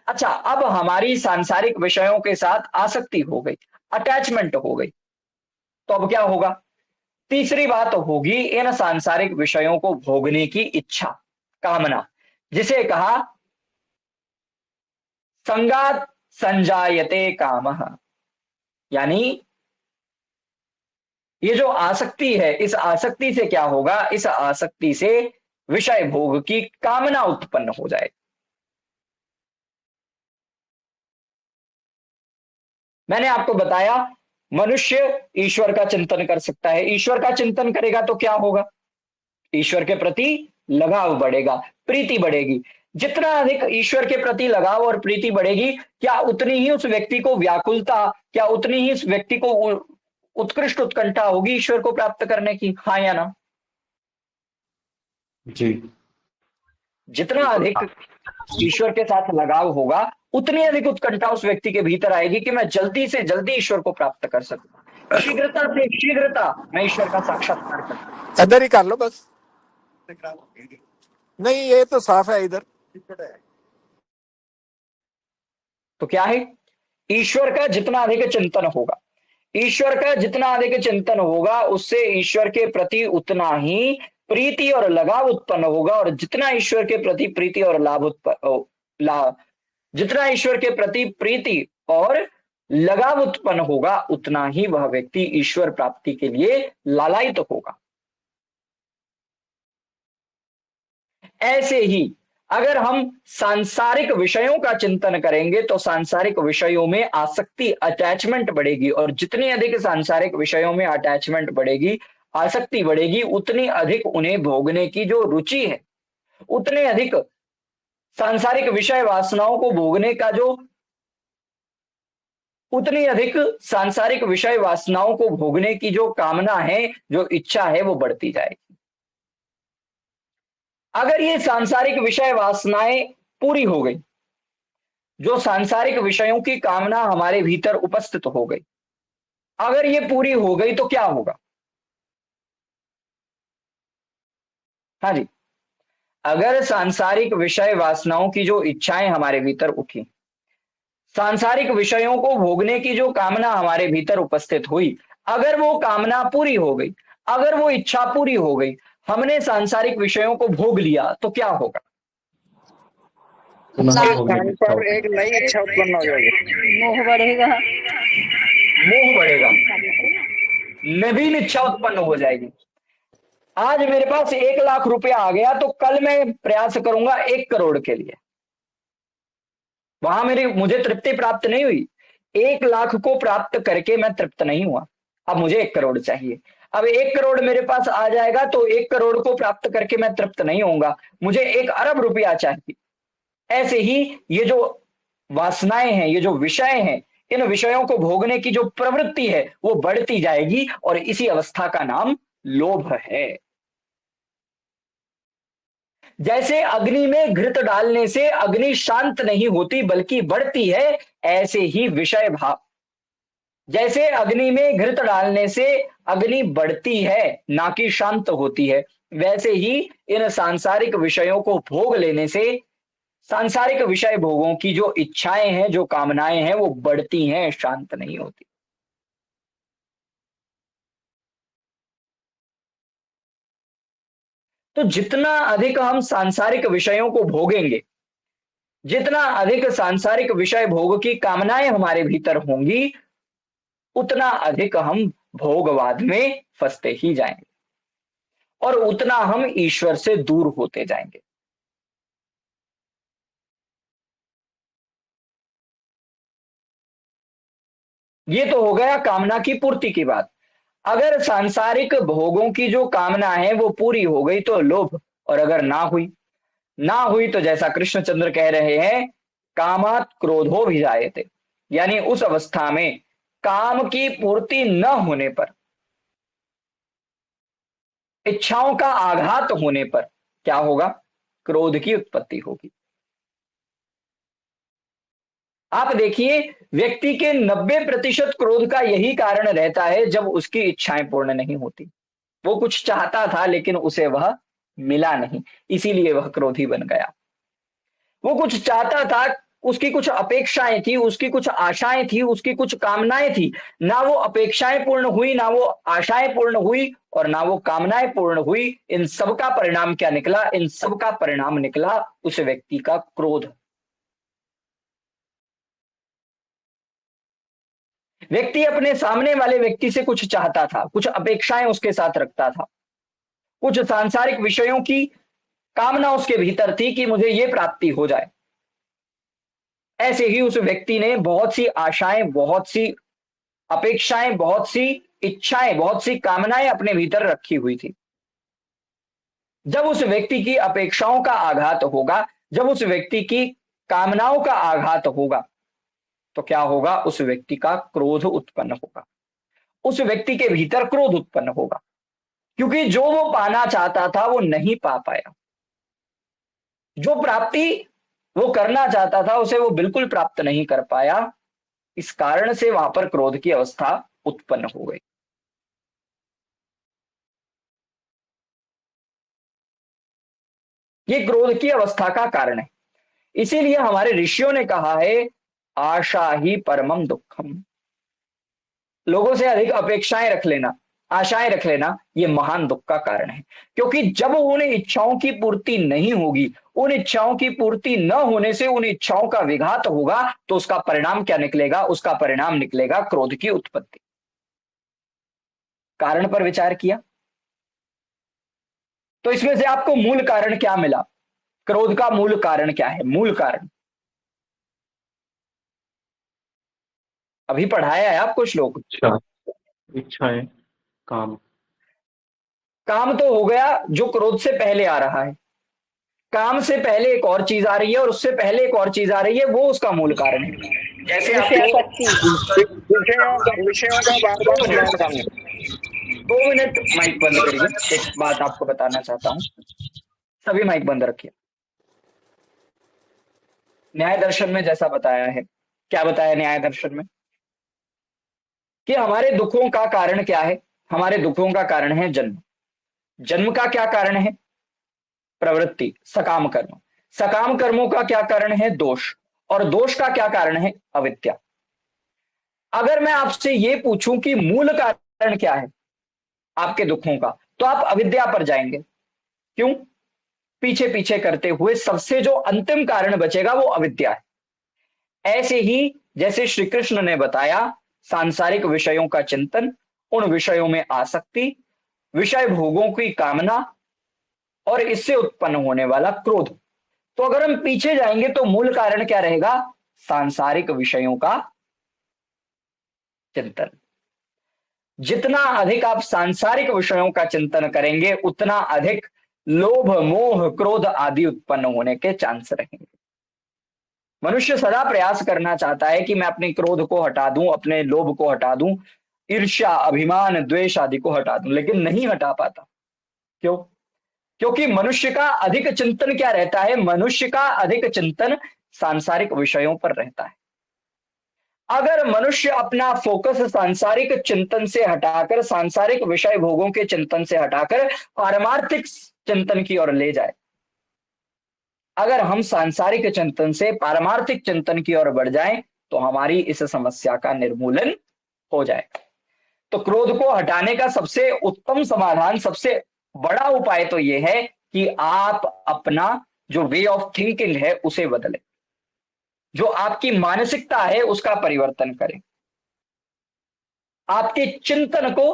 अच्छा, अब हमारी सांसारिक विषयों के साथ आसक्ति हो गई, अटैचमेंट हो गई, तो अब क्या होगा, तीसरी बात होगी इन सांसारिक विषयों को भोगने की इच्छा, कामना, जिसे कहा संगात संजायते कामः, यानी ये जो आसक्ति है, इस आसक्ति से क्या होगा, इस आसक्ति से विषय भोग की कामना उत्पन्न हो जाएगी। मैंने आपको बताया मनुष्य ईश्वर का चिंतन कर सकता है, ईश्वर का चिंतन करेगा तो क्या होगा, ईश्वर के प्रति लगाव बढ़ेगा, प्रीति बढ़ेगी। जितना अधिक ईश्वर के प्रति लगाव और प्रीति बढ़ेगी, क्या उतनी ही उस व्यक्ति को व्याकुलता, क्या उतनी ही उस व्यक्ति को उत्कृष्ट उत्कंठा होगी ईश्वर को प्राप्त करने की, हाँ या ना। जी। जितना अधिक ईश्वर के साथ लगाव होगा, उतनी अधिक उत्कंठा उस व्यक्ति के भीतर आएगी कि मैं जल्दी से जल्दी ईश्वर को प्राप्त कर सकूं, शीघ्रता से शीघ्रता मैं ईश्वर का साक्षात्कार कर सकूं। इधर ही कर लो बस, नहीं ये तो साफ है इधर। तो क्या है, ईश्वर का जितना अधिक चिंतन होगा, ईश्वर का जितना अधिक चिंतन होगा, उससे ईश्वर के प्रति उतना ही प्रीति और लगाव उत्पन्न होगा, और जितना ईश्वर के प्रति प्रीति और जितना ईश्वर के प्रति प्रीति और लगाव उत्पन्न होगा, उतना ही वह व्यक्ति ईश्वर प्राप्ति के लिए लालायित होगा। ऐसे ही अगर हम सांसारिक विषयों का चिंतन करेंगे, तो सांसारिक विषयों में आसक्ति, अटैचमेंट बढ़ेगी, और जितनी अधिक सांसारिक विषयों में अटैचमेंट बढ़ेगी, आसक्ति बढ़ेगी, उतनी अधिक उन्हें भोगने की जो रुचि है, उतने अधिक सांसारिक विषय वासनाओं को भोगने का जो, उतनी अधिक सांसारिक विषय वासनाओं को भोगने की जो कामना है, जो इच्छा है, वो बढ़ती जाएगी। अगर ये सांसारिक विषय वासनाएं पूरी हो गई, जो सांसारिक विषयों की कामना हमारे भीतर उपस्थित हो गई, अगर ये पूरी हो गई तो क्या होगा, हाँ जी, अगर सांसारिक विषय वासनाओं की जो इच्छाएं हमारे भीतर उठी, सांसारिक विषयों को भोगने की जो कामना हमारे भीतर उपस्थित हुई, अगर वो कामना पूरी हो गई, अगर वो इच्छा पूरी हो गई, हमने सांसारिक विषयों को भोग लिया, तो क्या होगा, पर एक नई इच्छा उत्पन्न हो जाएगी, मोह बढ़ेगा, मोह बढ़ेगा, नवीन इच्छा उत्पन्न हो जाएगी। आज मेरे पास 1 लाख रुपया आ गया तो कल मैं प्रयास करूंगा 1 करोड़ के लिए, वहां मुझे तृप्ति प्राप्त नहीं हुई। 1 लाख को प्राप्त करके मैं तृप्त नहीं हुआ, अब मुझे 1 करोड़ चाहिए। अब 1 करोड़ मेरे पास आ जाएगा तो 1 करोड़ को प्राप्त करके मैं तृप्त नहीं होऊंगा, मुझे 1 अरब रुपया चाहिए। ऐसे ही ये जो वासनाएं हैं, ये जो विषय हैं, इन विषयों को भोगने की जो प्रवृत्ति है वो बढ़ती जाएगी और इसी अवस्था का नाम लोभ है। जैसे अग्नि में घृत डालने से अग्नि शांत नहीं होती बल्कि बढ़ती है, ऐसे ही विषय भाव, जैसे अग्नि में घृत डालने से अग्नि बढ़ती है ना कि शांत होती है, वैसे ही इन सांसारिक विषयों को भोग लेने से सांसारिक विषय भोगों की जो इच्छाएं हैं, जो कामनाएं हैं, वो बढ़ती हैं, शांत नहीं होती। तो जितना अधिक हम सांसारिक विषयों को भोगेंगे, जितना अधिक सांसारिक विषय भोग की कामनाएं हमारे भीतर होंगी, उतना अधिक हम भोगवाद में फंसते ही जाएंगे और उतना हम ईश्वर से दूर होते जाएंगे। ये तो हो गया कामना की पूर्ति की बात। अगर सांसारिक भोगों की जो कामना है वो पूरी हो गई तो लोभ, और अगर ना हुई तो जैसा कृष्णचंद्र कह रहे हैं, कामात क्रोधो भी जायते, यानी उस अवस्था में काम की पूर्ति न होने पर, इच्छाओं का आघात होने पर क्या होगा? क्रोध की उत्पत्ति होगी। आप देखिए, व्यक्ति के 90% क्रोध का यही कारण रहता है जब उसकी इच्छाएं पूर्ण नहीं होती। वो कुछ चाहता था लेकिन उसे वह मिला नहीं, इसीलिए वह क्रोधी बन गया। वो कुछ चाहता था, उसकी कुछ अपेक्षाएं थी, उसकी कुछ आशाएं थी, उसकी कुछ कामनाएं थी, ना वो अपेक्षाएं पूर्ण हुई, ना वो आशाएं पूर्ण हुई और ना वो कामनाएं पूर्ण हुई। इन सब का परिणाम क्या निकला? इन सब का परिणाम निकला उस व्यक्ति का क्रोध। व्यक्ति अपने सामने वाले व्यक्ति से कुछ चाहता था, कुछ अपेक्षाएं उसके साथ रखता था, कुछ सांसारिक विषयों की कामना उसके भीतर थी कि मुझे ये प्राप्ति हो जाए। ऐसे ही उस व्यक्ति ने बहुत सी आशाएं, बहुत सी अपेक्षाएं, बहुत सी इच्छाएं, बहुत सी कामनाएं अपने भीतर रखी हुई थी। जब उस व्यक्ति की अपेक्षाओं का आघात होगा, जब उस व्यक्ति की कामनाओं का आघात होगा, तो क्या होगा? उस व्यक्ति का क्रोध उत्पन्न होगा, उस व्यक्ति के भीतर क्रोध उत्पन्न होगा, क्योंकि जो वो पाना चाहता था वो नहीं पा पाया, जो प्राप्ति वो करना चाहता था उसे वो बिल्कुल प्राप्त नहीं कर पाया। इस कारण से वहां पर क्रोध की अवस्था उत्पन्न हो गई। ये क्रोध की अवस्था का कारण है। इसीलिए हमारे ऋषियों ने कहा है, आशा ही परमम दुखम। लोगों से अधिक अपेक्षाएं रख लेना, आशाएं रख लेना, ये महान दुख का कारण है। क्योंकि जब उन इच्छाओं की पूर्ति नहीं होगी, उन इच्छाओं की पूर्ति न होने से उन इच्छाओं का विघात होगा, तो उसका परिणाम क्या निकलेगा? उसका परिणाम निकलेगा क्रोध की उत्पत्ति। कारण पर विचार किया तो इसमें से आपको मूल कारण क्या मिला? क्रोध का मूल कारण क्या है? मूल कारण अभी पढ़ाया है आपको श्लोक। इच्छाएं, काम। काम तो हो गया जो क्रोध से पहले आ रहा है, काम से पहले एक और चीज आ रही है और उससे पहले एक और चीज आ रही है, वो उसका मूल कारण है। जैसे विषयों का बार बार स्मरण करना। 2 मिनट माइक बंद करिए, एक बात आपको बताना चाहता हूं, सभी माइक बंद रखिए। न्याय दर्शन में जैसा बताया है, क्या बताया न्याय दर्शन में? कि हमारे दुखों का कारण क्या है? हमारे दुखों का कारण है जन्म। जन्म का क्या कारण है? प्रवृत्ति, सकाम कर्म। सकाम कर्मों का क्या कारण है? दोष। और दोष का क्या कारण है? अविद्या। अगर मैं आपसे ये पूछूं कि मूल कारण क्या है आपके दुखों का, तो आप अविद्या पर जाएंगे। क्यों? पीछे पीछे करते हुए सबसे जो अंतिम कारण बचेगा वो अविद्या है। ऐसे ही जैसे श्री कृष्ण ने बताया, सांसारिक विषयों का चिंतन, उन विषयों में आसक्ति, विषय भोगों की कामना और इससे उत्पन्न होने वाला क्रोध। तो अगर हम पीछे जाएंगे तो मूल कारण क्या रहेगा? सांसारिक विषयों का चिंतन। जितना अधिक आप सांसारिक विषयों का चिंतन करेंगे उतना अधिक लोभ, मोह, क्रोध आदि उत्पन्न होने के चांस रहेंगे। मनुष्य सदा प्रयास करना चाहता है कि मैं अपने क्रोध को हटा दूं, अपने लोभ को हटा दूं, ईर्ष्या, अभिमान, द्वेष आदि को हटा दूं, लेकिन नहीं हटा पाता। क्यों? क्योंकि मनुष्य का अधिक चिंतन क्या रहता है? मनुष्य का अधिक चिंतन सांसारिक विषयों पर रहता है। अगर मनुष्य अपना फोकस सांसारिक चिंतन से हटाकर, सांसारिक विषय भोगों के चिंतन से हटाकर पारमार्थिक चिंतन की ओर ले जाए, अगर हम सांसारिक चिंतन से पारमार्थिक चिंतन की ओर बढ़ जाएं तो हमारी इस समस्या का निर्मूलन हो जाएगा। तो क्रोध को हटाने का सबसे उत्तम समाधान, सबसे बड़ा उपाय तो यह है कि आप अपना जो वे ऑफ थिंकिंग है उसे बदलें, जो आपकी मानसिकता है उसका परिवर्तन करें, आपके चिंतन को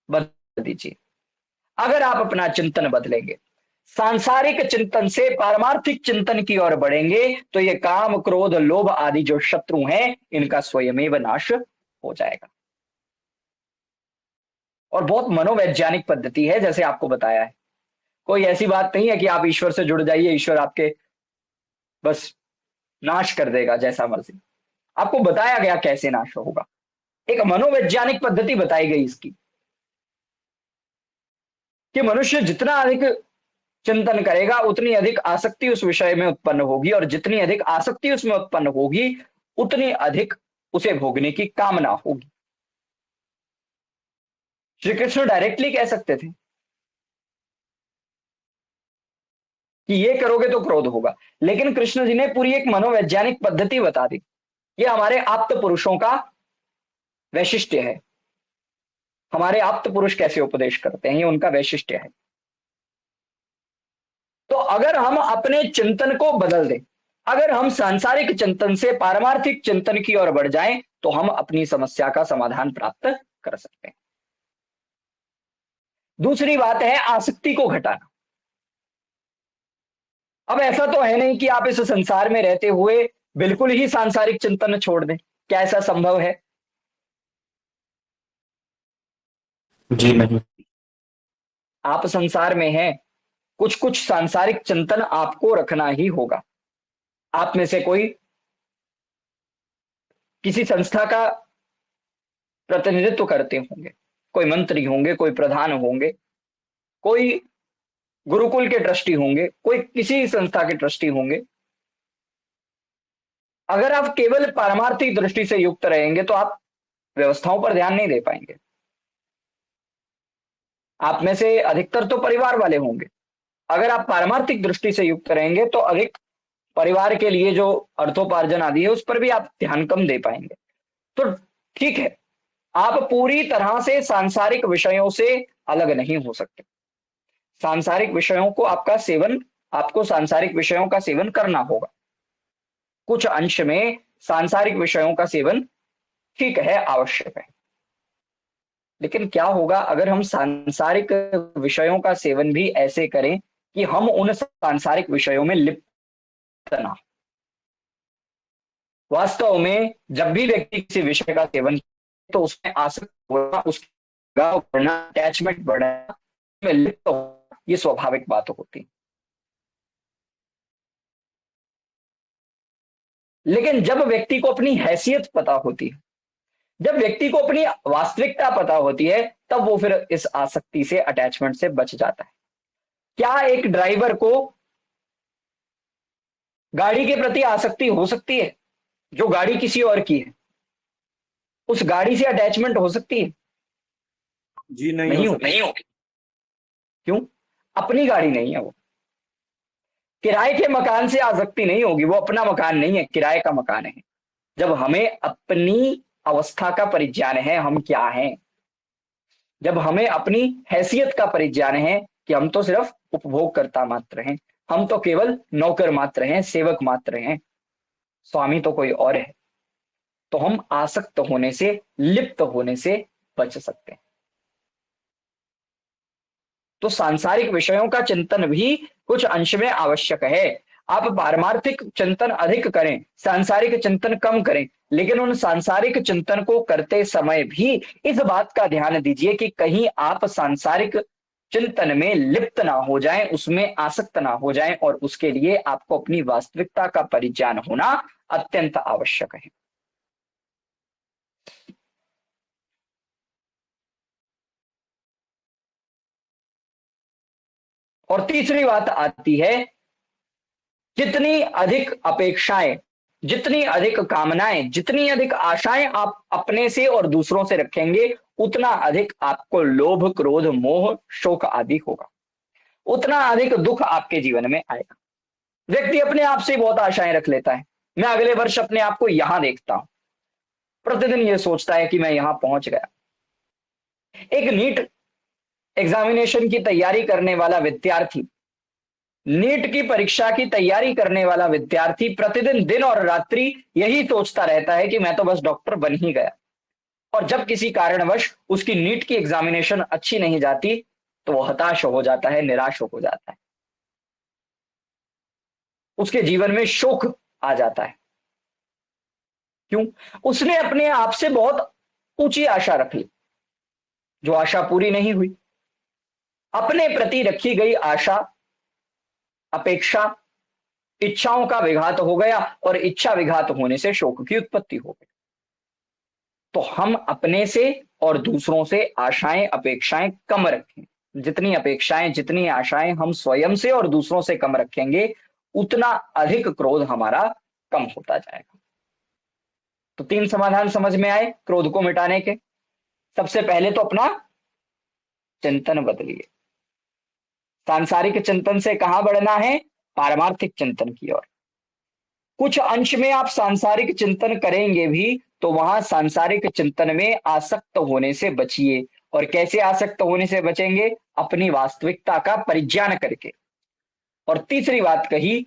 बदल दीजिए। अगर आप अपना चिंतन बदलेंगे, सांसारिक चिंतन से पारमार्थिक चिंतन की ओर बढ़ेंगे, तो ये काम, क्रोध, लोभ आदि जो शत्रु हैं इनका स्वयमेव नाश हो जाएगा। और बहुत मनोवैज्ञानिक पद्धति है, जैसे आपको बताया है। कोई ऐसी बात नहीं है कि आप ईश्वर से जुड़ जाइए, ईश्वर आपके बस नाश कर देगा जैसा मर्जी। आपको बताया गया कैसे नाश होगा, एक मनोवैज्ञानिक पद्धति बताई गई इसकी, कि मनुष्य जितना अधिक चिंतन करेगा उतनी अधिक आसक्ति उस विषय में उत्पन्न होगी, और जितनी अधिक आसक्ति उसमें उत्पन्न होगी उतनी अधिक उसे भोगने की कामना होगी। श्री कृष्ण डायरेक्टली कह सकते थे कि ये करोगे तो क्रोध होगा, लेकिन कृष्ण जी ने पूरी एक मनोवैज्ञानिक पद्धति बता दी। ये हमारे आप्त पुरुषों का वैशिष्ट्य है। हमारे आप्त पुरुष कैसे उपदेश करते हैं, ये उनका वैशिष्ट्य है। तो अगर हम अपने चिंतन को बदल दें, अगर हम सांसारिक चिंतन से पारमार्थिक चिंतन की ओर बढ़ जाएं, तो हम अपनी समस्या का समाधान प्राप्त कर सकते हैं। दूसरी बात है आसक्ति को घटाना। अब ऐसा तो है नहीं कि आप इस संसार में रहते हुए बिल्कुल ही सांसारिक चिंतन छोड़ दें। क्या ऐसा संभव है? जी नहीं। आप संसार में हैं, कुछ कुछ सांसारिक चिंतन आपको रखना ही होगा। आप में से कोई किसी संस्था का प्रतिनिधित्व करते होंगे, कोई मंत्री होंगे, कोई प्रधान होंगे, कोई गुरुकुल के ट्रस्टी होंगे, कोई किसी संस्था के ट्रस्टी होंगे। अगर आप केवल पारमार्थिक दृष्टि से युक्त रहेंगे तो आप व्यवस्थाओं पर ध्यान नहीं दे पाएंगे। आप में से अधिकतर तो परिवार वाले होंगे। अगर आप पारमार्थिक दृष्टि से युक्त रहेंगे तो अधिक परिवार के लिए जो अर्थोपार्जन आदि है उस पर भी आप ध्यान कम दे पाएंगे। तो ठीक है, आप पूरी तरह से सांसारिक विषयों से अलग नहीं हो सकते। सांसारिक विषयों को आपको सांसारिक विषयों का सेवन करना होगा। कुछ अंश में सांसारिक विषयों का सेवन ठीक है, आवश्यक है। लेकिन क्या होगा अगर हम सांसारिक विषयों का सेवन भी ऐसे करें कि हम उन सांसारिक विषयों में लिप्त ना। वास्तव में जब भी व्यक्ति किसी विषय का सेवन तो उसमें आसक्त होना, उसका बढ़ना, अटैचमेंट बढ़ना, में लिप्त होना, ये स्वाभाविक बात होती है। लेकिन जब व्यक्ति को अपनी हैसियत पता होती है, जब व्यक्ति को अपनी वास्तविकता पता होती है, तब वो फिर इस आसक्ति से, अटैचमेंट से बच जाता है। क्या एक ड्राइवर को गाड़ी के प्रति आसक्ति हो सकती है जो गाड़ी किसी और की है? उस गाड़ी से अटैचमेंट हो सकती है? जी नहीं नहीं हो होगी। क्यों? अपनी गाड़ी नहीं है वो। किराए के मकान से आसक्ति नहीं होगी, वो अपना मकान नहीं है, किराए का मकान है। जब हमें अपनी अवस्था का परिज्ञान है, हम क्या हैं, जब हमें अपनी हैसियत का परिज्ञान है कि हम तो सिर्फ उपभोगकर्ता मात्र हैं, हम तो केवल नौकर मात्र हैं, सेवक मात्र हैं, स्वामी तो कोई और है, तो हम आसक्त होने से, लिप्त होने से बच सकते हैं। तो सांसारिक विषयों का चिंतन भी कुछ अंश में आवश्यक है। आप पारमार्थिक चिंतन अधिक करें, सांसारिक चिंतन कम करें, लेकिन उन सांसारिक चिंतन को करते समय भी इस बात का ध्यान दीजिए कि कहीं आप सांसारिक चिंतन में लिप्त ना हो जाएं, उसमें आसक्त ना हो जाएं, और उसके लिए आपको अपनी वास्तविकता का परिज्ञान होना अत्यंत आवश्यक है। और तीसरी बात आती है, जितनी अधिक अपेक्षाएं, जितनी अधिक कामनाएं, जितनी अधिक आशाएं आप अपने से और दूसरों से रखेंगे, उतना अधिक आपको लोभ, क्रोध, मोह, शोक आदि होगा, उतना अधिक दुख आपके जीवन में आएगा। व्यक्ति अपने आप से बहुत आशाएं रख लेता है, मैं अगले वर्ष अपने आप को यहां देखता हूं, प्रतिदिन ये सोचता है कि मैं यहां पहुंच गया। एक नीट एग्जामिनेशन की तैयारी करने वाला विद्यार्थी, नीट की परीक्षा की तैयारी करने वाला विद्यार्थी प्रतिदिन दिन और रात्रि यही सोचता रहता है कि मैं तो बस डॉक्टर बन ही गया, और जब किसी कारणवश उसकी नीट की एग्जामिनेशन अच्छी नहीं जाती तो वो हताश हो जाता है, निराश हो जाता है, उसके जीवन में शोक आ जाता है। क्यों? उसने अपने आप से बहुत ऊंची आशा रख ली, जो आशा पूरी नहीं हुई। अपने प्रति रखी गई आशा, अपेक्षा, इच्छाओं का विघात हो गया, और इच्छा विघात होने से शोक की उत्पत्ति हो गई। तो हम अपने से और दूसरों से आशाएं, अपेक्षाएं कम रखें। जितनी अपेक्षाएं, जितनी आशाएं हम स्वयं से और दूसरों से कम रखेंगे, उतना अधिक क्रोध हमारा कम होता जाएगा। तो 3 समाधान समझ में आए क्रोध को मिटाने के। सबसे पहले तो अपना चिंतन बदलिए। सांसारिक चिंतन से कहां बढ़ना है? पारमार्थिक चिंतन की ओर। कुछ अंश में आप सांसारिक चिंतन करेंगे भी तो वहां सांसारिक चिंतन में आसक्त होने से बचिए। और कैसे आसक्त होने से बचेंगे? अपनी वास्तविकता का परिज्ञान करके। और तीसरी बात कही,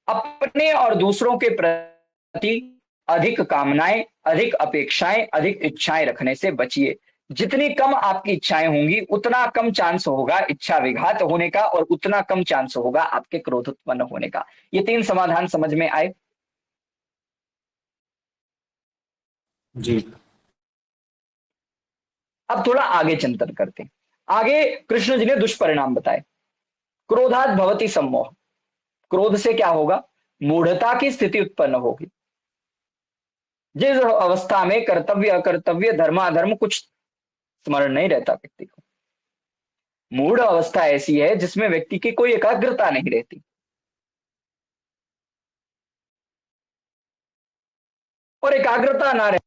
अपने और दूसरों के प्रति अधिक कामनाएं, अधिक अपेक्षाएं, अधिक इच्छाएं रखने से बचिए। जितनी कम आपकी इच्छाएं होंगी, उतना कम चांस होगा इच्छा विघात होने का, और उतना कम चांस होगा आपके क्रोध उत्पन्न होने का। ये 3 समाधान समझ में आए? जी। अब थोड़ा आगे चिंतन करते हैं। आगे कृष्ण जी ने दुष्परिणाम बताए। क्रोधात भवति सम्मोह। क्रोध से क्या होगा? मूढ़ता की स्थिति उत्पन्न होगी। जिस अवस्था में कर्तव्य, अकर्तव्य, धर्म, अधर्म कुछ स्मरण नहीं रहता व्यक्ति को, मूढ़ अवस्था ऐसी है जिसमें व्यक्ति की कोई एकाग्रता नहीं रहती। और एकाग्रता ना रहे,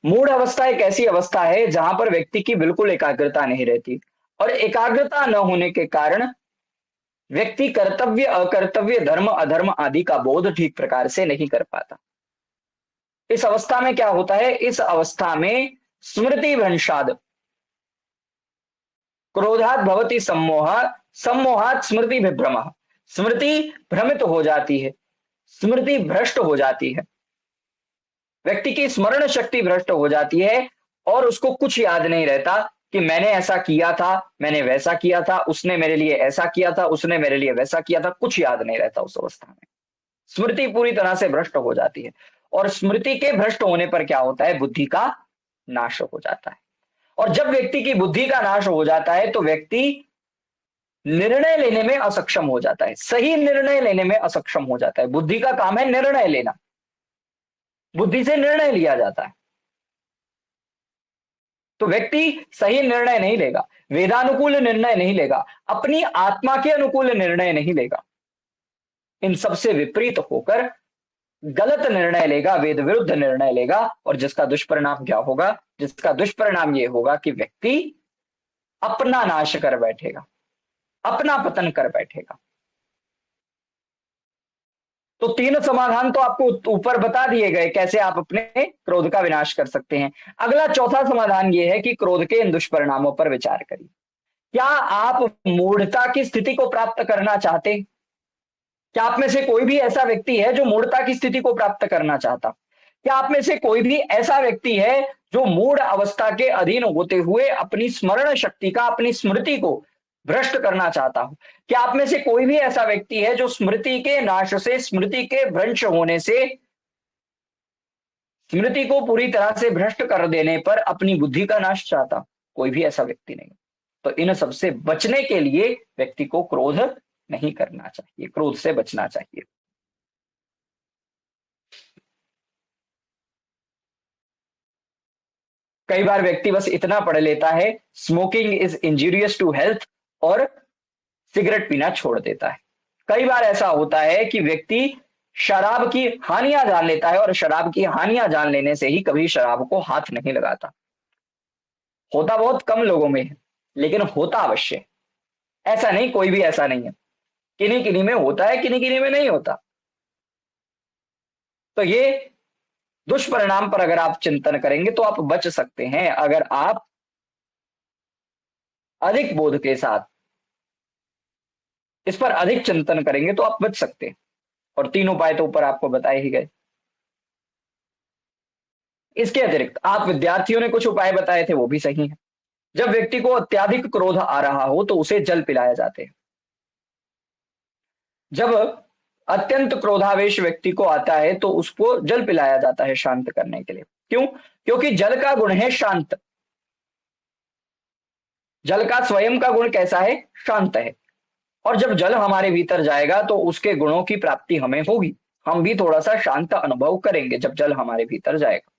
मूढ़ अवस्था एक ऐसी अवस्था है जहां पर व्यक्ति की बिल्कुल एकाग्रता नहीं रहती, और एकाग्रता न होने के कारण व्यक्ति कर्तव्य, अकर्तव्य, धर्म, अधर्म आदि का बोध ठीक प्रकार से नहीं कर पाता। इस अवस्था में क्या होता है? इस अवस्था में स्मृति भ्रंशाद, क्रोधात भवति सम्मोह, सम्मोहात स्मृति विभ्रमः। स्मृति भ्रमित हो जाती है, स्मृति भ्रष्ट हो जाती है, व्यक्ति की स्मरण शक्ति भ्रष्ट हो जाती है, और उसको कुछ याद नहीं रहता कि मैंने ऐसा किया था, मैंने वैसा किया था, उसने मेरे लिए ऐसा किया था, उसने मेरे लिए वैसा किया था, कुछ याद नहीं रहता उस अवस्था में। स्मृति पूरी तरह से भ्रष्ट हो जाती है, और स्मृति के भ्रष्ट होने पर क्या होता है? बुद्धि का नाश हो जाता है। और जब व्यक्ति की बुद्धि का नाश हो जाता है तो व्यक्ति निर्णय लेने में असक्षम हो जाता है, सही निर्णय लेने में असक्षम हो जाता है। बुद्धि का काम है निर्णय लेना, बुद्धि से निर्णय लिया जाता है, तो व्यक्ति सही निर्णय नहीं लेगा, वेदानुकूल निर्णय नहीं लेगा, अपनी आत्मा के अनुकूल निर्णय नहीं लेगा, इन सबसे विपरीत होकर गलत निर्णय लेगा, वेद विरुद्ध निर्णय लेगा, और जिसका दुष्परिणाम क्या होगा? जिसका दुष्परिणाम यह होगा कि व्यक्ति अपना नाश कर बैठेगा, अपना पतन कर बैठेगा। तो 3 समाधान तो आपको ऊपर बता दिए गए कैसे आप अपने क्रोध का विनाश कर सकते हैं। अगला चौथा समाधान यह है कि क्रोध के इन दुष्परिणामों पर विचार करिए क्या आप मूढ़ता की स्थिति को प्राप्त करना चाहते हैं? क्या आप में से कोई भी ऐसा व्यक्ति है जो मूढ़ता की स्थिति को प्राप्त करना चाहता? क्या आप में से कोई भी ऐसा व्यक्ति है जो मूढ़ अवस्था के अधीन होते हुए अपनी स्मरण शक्ति का, अपनी स्मृति को भ्रष्ट करना चाहता हो? क्या आप में से कोई भी ऐसा व्यक्ति है जो स्मृति के नाश से, स्मृति के भ्रंश होने से, स्मृति को पूरी तरह से भ्रष्ट कर देने पर अपनी बुद्धि का नाश चाहता? कोई भी ऐसा व्यक्ति नहीं। तो इन सबसे बचने के लिए व्यक्ति को क्रोध नहीं करना चाहिए, क्रोध से बचना चाहिए। कई बार व्यक्ति बस इतना पढ़ लेता है, smoking is injurious to health, और सिगरेट पीना छोड़ देता है। कई बार ऐसा होता है कि व्यक्ति शराब की हानियां जान लेता है और शराब की हानियां जान लेने से ही कभी शराब को हाथ नहीं लगाता। होता बहुत कम लोगों में है, लेकिन होता अवश्य है। ऐसा नहीं, कोई भी ऐसा नहीं है। किन्हीं किन्हीं में होता है, किन्हीं किन्हीं में नहीं होता। तो ये दुष्परिणाम पर अगर आप चिंतन करेंगे तो आप बच सकते हैं। अगर आप अधिक बोध के साथ इस पर अधिक चिंतन करेंगे तो आप बच सकते हैं। और 3 उपाय तो ऊपर आपको बताए ही गए। इसके अतिरिक्त आप विद्यार्थियों ने कुछ उपाय बताए थे, वो भी सही है। जब व्यक्ति को अत्यधिक क्रोध आ रहा हो तो उसे जल पिलाए जाते हैं। जब अत्यंत क्रोधावेश व्यक्ति को आता है तो उसको जल पिलाया जाता है शांत करने के लिए। क्यों? क्योंकि जल का गुण है शांत। जल का स्वयं का गुण कैसा है? शांत है। और जब जल हमारे भीतर जाएगा तो उसके गुणों की प्राप्ति हमें होगी। हम भी थोड़ा सा शांत अनुभव करेंगे जब जल हमारे भीतर जाएगा।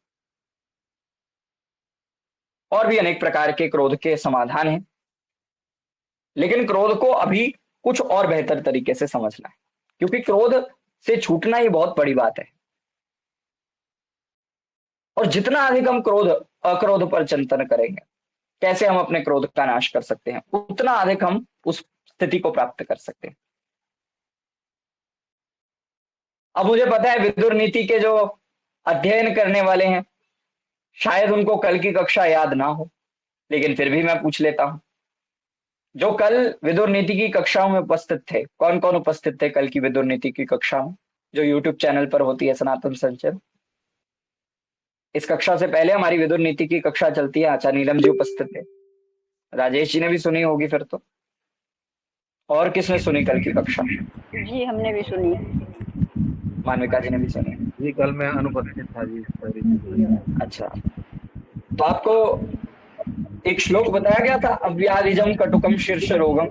और भी अनेक प्रकार के क्रोध के समाधान हैं, लेकिन क्रोध को अभी कुछ और बेहतर तरीके से समझना है, क्योंकि क्रोध से छूटना ही बहुत बड़ी बात है। और जितना अधिक हम अक्रोध पर चिंतन करेंगे, कैसे हम अपने क्रोध का नाश कर सकते हैं, उतना अधिक हम उस स्थिति को प्राप्त कर सकते हैं। अब मुझे पता है विदुर नीति के जो अध्ययन करने वाले हैं शायद उनको कल की कक्षा याद ना हो, लेकिन फिर भी मैं पूछ लेता हूं। जो कल विदुर नीति की कक्षाओं में उपस्थित थे, कौन कौन उपस्थित थे कल की विदुर नीति की कक्षा में, जो यूट्यूब चैनल पर होती है सनातन संचय? इस कक्षा से पहले हमारी विदुर नीति की कक्षा चलती है, आचार्य नीलम जी उपस्थित थे। राजेश जी ने भी सुनी होगी फिर तो। और किसने सुनी कल की कक्षा? जी हमने भी सुनी। मानविका जी ने भी सुनी। जी कल मैं अनुपस्थित था जी। अच्छा, तो आपको एक श्लोक बताया गया था, अव्याधिजम कटुकम शीर्ष रोगम।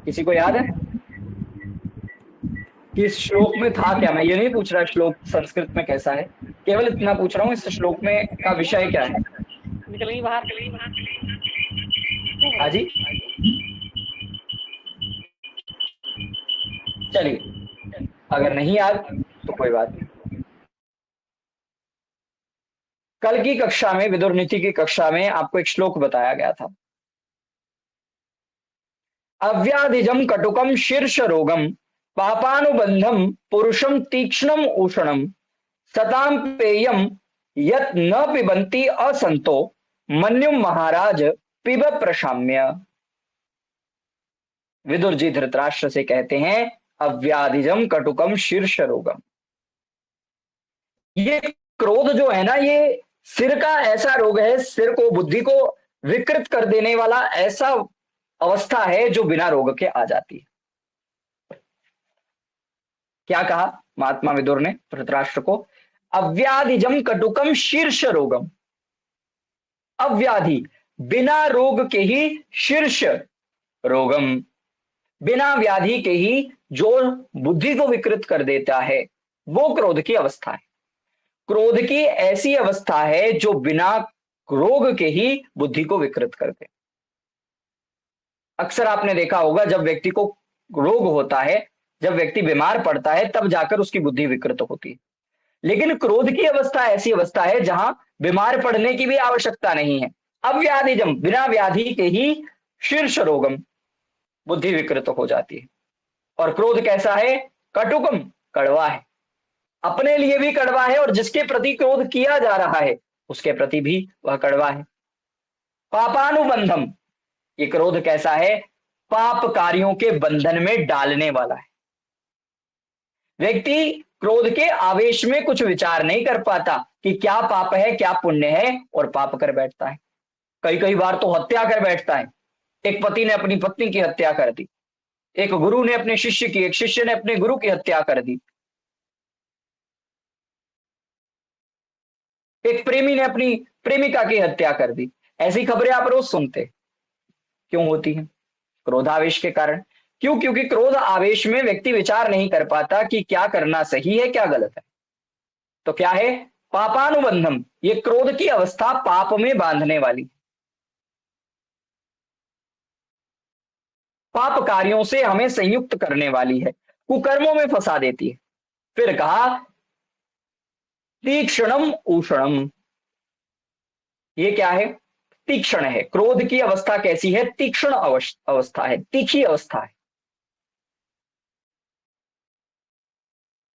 किसी को याद है कि इस श्लोक में था क्या? मैं ये नहीं पूछ रहा श्लोक संस्कृत में कैसा है, केवल इतना पूछ रहा हूँ इस श्लोक में का विषय क्या है? हाँ जी, चलिए, अगर नहीं याद तो कोई बात नहीं। कल की कक्षा में, विदुर नीति की कक्षा में आपको एक श्लोक बताया गया था, अव्याधिजम कटुकम शीर्ष रोगम पापानुबंधम पुरुषम तीक्ष्णम उष्णम सताम पेयम यत न पिबंती असंतो मन्युम महाराज पिब प्रशाम्य। विदुर जी धृतराष्ट्र से कहते हैं अव्याधिजम कटुकम शीर्ष रोगम। ये क्रोध जो है ना, ये सिर का ऐसा रोग है, सिर को, बुद्धि को विकृत कर देने वाला ऐसा अवस्था है जो बिना रोग के आ जाती है। क्या कहा महात्मा विदुर ने धृतराष्ट्र को? अव्याधिजम कटुकम शीर्ष रोगम। अव्याधि, बिना रोग के ही, शीर्ष रोगम, बिना व्याधि के ही जो बुद्धि को विकृत कर देता है, वो क्रोध की अवस्था है। क्रोध की ऐसी अवस्था है जो बिना रोग के ही बुद्धि को विकृत कर दे। अक्सर आपने देखा होगा जब व्यक्ति को रोग होता है, जब व्यक्ति बीमार पड़ता है, तब जाकर उसकी बुद्धि विकृत होती है। लेकिन क्रोध की अवस्था ऐसी अवस्था है जहां बीमार पड़ने की भी आवश्यकता नहीं है। अव्याधिजम, बिना व्याधि के ही शीर्ष रोगम, बुद्धि विकृत हो जाती है। और क्रोध कैसा है? कटुकम, कड़वा है, अपने लिए भी कड़वा है और जिसके प्रति क्रोध किया जा रहा है उसके प्रति भी वह कड़वा है। पापानुबंधम, ये क्रोध कैसा है? पाप कार्यों के बंधन में डालने वाला है। व्यक्ति क्रोध के आवेश में कुछ विचार नहीं कर पाता कि क्या पाप है क्या पुण्य है, और पाप कर बैठता है। कई कई बार तो हत्या कर बैठता है। एक पति ने अपनी पत्नी की हत्या कर दी, एक गुरु ने अपने शिष्य की, एक शिष्य ने अपने गुरु की हत्या कर दी, एक प्रेमी ने अपनी प्रेमिका की हत्या कर दी। ऐसी खबरें आप रोज सुनते। क्यों होती हैं? क्रोधावेश के कारण। क्यों? क्योंकि क्रोध आवेश में व्यक्ति विचार नहीं कर पाता कि क्या करना सही है क्या गलत है। तो क्या है? पापानुबंधम, ये क्रोध की अवस्था पाप में बांधने वाली, पाप कार्यों से हमें संयुक्त करने वाली है, कुकर्मों में फंसा देती है। फिर कहा तीक्ष्णम उष्णम, ये क्या है? तीक्ष्ण है। क्रोध की अवस्था कैसी है? तीक्ष्ण अवस्था है, तीखी अवस्था है।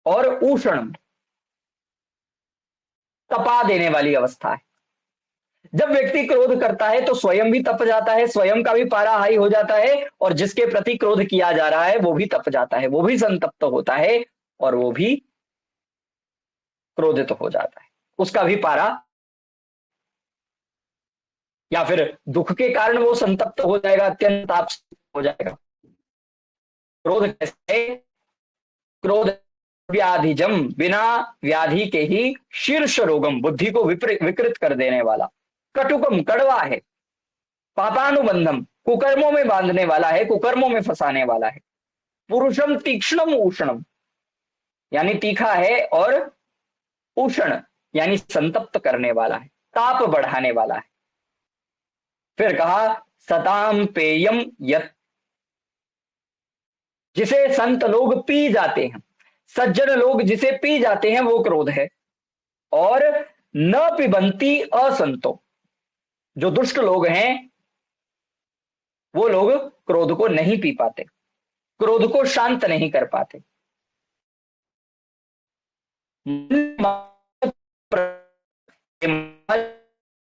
और उष्ण, तपा देने वाली अवस्था है। जब व्यक्ति क्रोध करता है तो स्वयं भी तप जाता है, स्वयं का भी पारा हाई हो जाता है, और जिसके प्रति क्रोध किया जा रहा है वो भी तप जाता है, वो भी संतप्त होता है, और वो भी क्रोधित हो जाता है, उसका भी पारा, या फिर दुख के कारण वो संतप्त हो जाएगा, अत्यंत ताप हो जाएगा। क्रोध कैसे? क्रोध व्याधिजम, बिना व्याधि के ही शीर्ष रोगम, बुद्धि को विकृत कर देने वाला। कटुकम, कड़वा है। पापानुबंधम, कुकर्मों में बांधने वाला है, कुकर्मों में फंसाने वाला है। पुरुषम तीक्ष्णम उष्णम, यानी तीखा है, और उष्ण यानी संतप्त करने वाला है, ताप बढ़ाने वाला है। फिर कहा सताम पेयम यत, जिसे संत लोग पी जाते हैं, सज्जन लोग जिसे पी जाते हैं वो क्रोध है। और न पिबंती असंतो, जो दुष्ट लोग हैं वो लोग क्रोध को नहीं पी पाते, क्रोध को शांत नहीं कर पाते।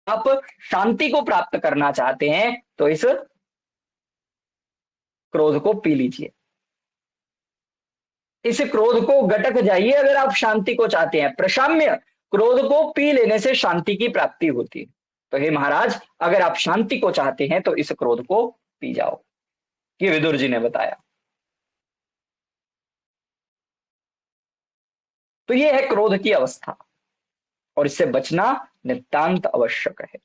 आप शांति को प्राप्त करना चाहते हैं तो इस क्रोध को पी लीजिए, इस क्रोध को गटक जाइए। अगर आप शांति को चाहते हैं, प्रशाम्य, क्रोध को पी लेने से शांति की प्राप्ति होती है। तो हे महाराज, अगर आप शांति को चाहते हैं तो इस क्रोध को पी जाओ, ये विदुर जी ने बताया। तो ये है क्रोध की अवस्था, और इससे बचना नितांत आवश्यक है।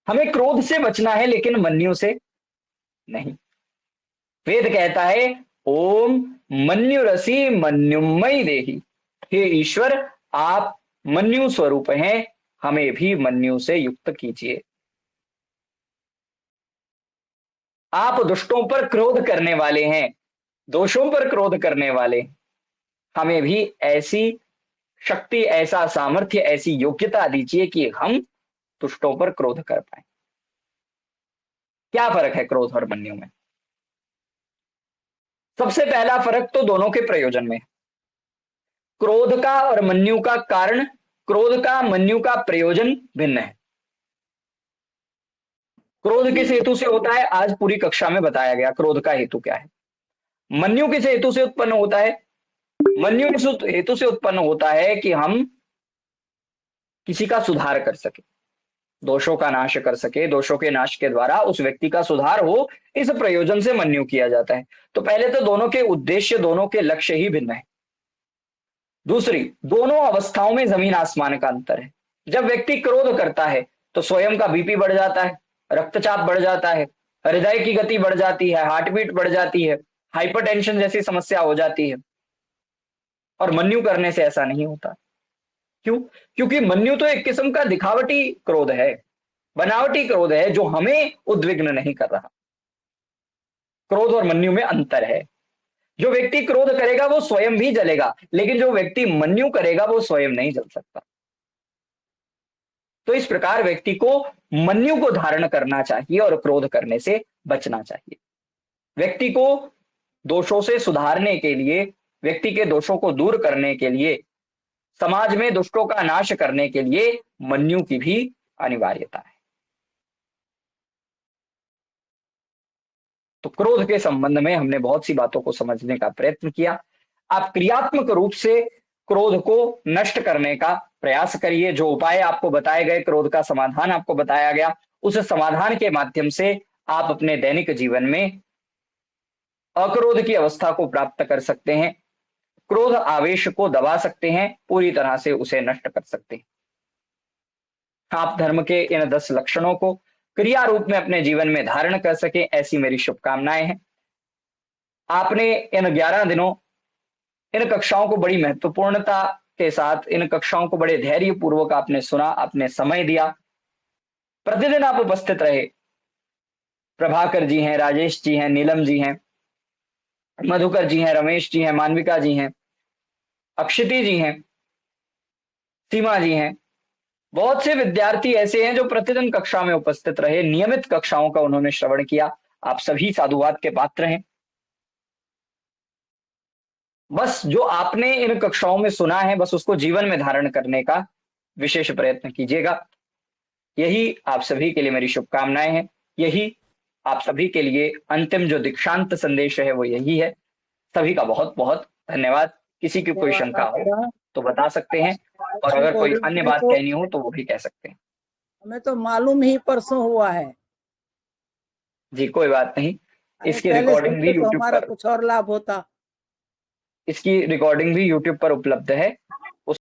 हमें क्रोध से बचना है, लेकिन मन्यु से नहीं। वेद कहता है ओम मन्युरसी मन्युमयि देहि, हे ईश्वर आप मन्यु स्वरूप हैं, हमें भी मन्यु से युक्त कीजिए। आप दुष्टों पर क्रोध करने वाले हैं, दोषों पर क्रोध करने वाले, हमें भी ऐसी शक्ति, ऐसा सामर्थ्य, ऐसी योग्यता दीजिए कि हम दुष्टों पर क्रोध कर पाए। क्या फर्क है क्रोध और मन्यु में? सबसे पहला फर्क तो दोनों के प्रयोजन में। क्रोध का और मन्यु का कारण, क्रोध का मन्यु का प्रयोजन भिन्न है। क्रोध किस हेतु से होता है आज पूरी कक्षा में बताया गया, क्रोध का हेतु क्या है। मन्यु किस हेतु से उत्पन्न होता है? मन्यु इस हेतु से उत्पन्न होता है कि हम किसी का सुधार कर सके, दोषों का नाश कर सके, दोषों के नाश के द्वारा उस व्यक्ति का सुधार हो, इस प्रयोजन से मन्यु किया जाता है। तो पहले तो दोनों के उद्देश्य, दोनों के लक्ष्य ही भिन्न है। दूसरी, दोनों अवस्थाओं में जमीन आसमान का अंतर है। जब व्यक्ति क्रोध करता है तो स्वयं का बीपी बढ़ जाता है, रक्तचाप बढ़ जाता है, हृदय की गति बढ़ जाती है, हार्ट बीट बढ़ जाती है, हाइपरटेंशन जैसी समस्या हो जाती है। और मन्यु करने से ऐसा नहीं होता। क्यों? क्योंकि मन्यु तो एक किस्म का दिखावटी क्रोध है, बनावटी क्रोध है, जो हमें उद्विग्न नहीं कर रहा। क्रोध और मन्यु में अंतर है। जो व्यक्ति क्रोध करेगा वो स्वयं भी जलेगा, लेकिन जो व्यक्ति मन्यु करेगा वो स्वयं नहीं जल सकता। तो इस प्रकार व्यक्ति को मन्यु को धारण करना चाहिए और क्रोध करने से बचना चाहिए। व्यक्ति को दोषों से सुधारने के लिए, व्यक्ति के दोषों को दूर करने के लिए समाज में दुष्टों का नाश करने के लिए मन्यु की भी अनिवार्यता है। तो क्रोध के संबंध में हमने बहुत सी बातों को समझने का प्रयत्न किया। आप क्रियात्मक रूप से क्रोध को नष्ट करने का प्रयास करिए। जो उपाय आपको बताए गए, क्रोध का समाधान आपको बताया गया, उस समाधान के माध्यम से आप अपने दैनिक जीवन में अक्रोध की अवस्था को प्राप्त कर सकते हैं। क्रोध आवेश को दबा सकते हैं, पूरी तरह से उसे नष्ट कर सकते हैं। आप धर्म के इन 10 लक्षणों को क्रिया रूप में अपने जीवन में धारण कर सके, ऐसी मेरी शुभकामनाएं हैं। आपने इन 11 दिनों इन कक्षाओं को बड़ी महत्वपूर्णता के साथ, इन कक्षाओं को बड़े धैर्य पूर्वक आपने सुना, आपने समय दिया, प्रतिदिन आप उपस्थित रहे। प्रभाकर जी हैं, राजेश जी हैं, नीलम जी हैं, मधुकर जी हैं, रमेश जी हैं, मानविका जी हैं, अक्षिति जी हैं, सीमा जी हैं। बहुत से विद्यार्थी ऐसे हैं जो प्रतिदिन कक्षा में उपस्थित रहे, नियमित कक्षाओं का उन्होंने श्रवण किया। आप सभी साधुवाद के पात्र हैं। बस जो आपने इन कक्षाओं में सुना है, बस उसको जीवन में धारण करने का विशेष प्रयत्न कीजिएगा। यही आप सभी के लिए मेरी शुभकामनाएं हैं। यही आप सभी के लिए अंतिम जो दीक्षांत संदेश है वो यही है। सभी का बहुत बहुत धन्यवाद। किसी की कोई शंका हो तो बता सकते हैं, और अगर कोई अन्य बात कहनी हो तो वो भी कह सकते हैं। हमें तो मालूम ही परसों हुआ है जी, कोई बात नहीं। इसकी पहले रिकॉर्डिंग भी सुनते तो यूट्यूब हमारा पर कुछ और लाभ होता। इसकी रिकॉर्डिंग भी यूट्यूब पर उपलब्ध है।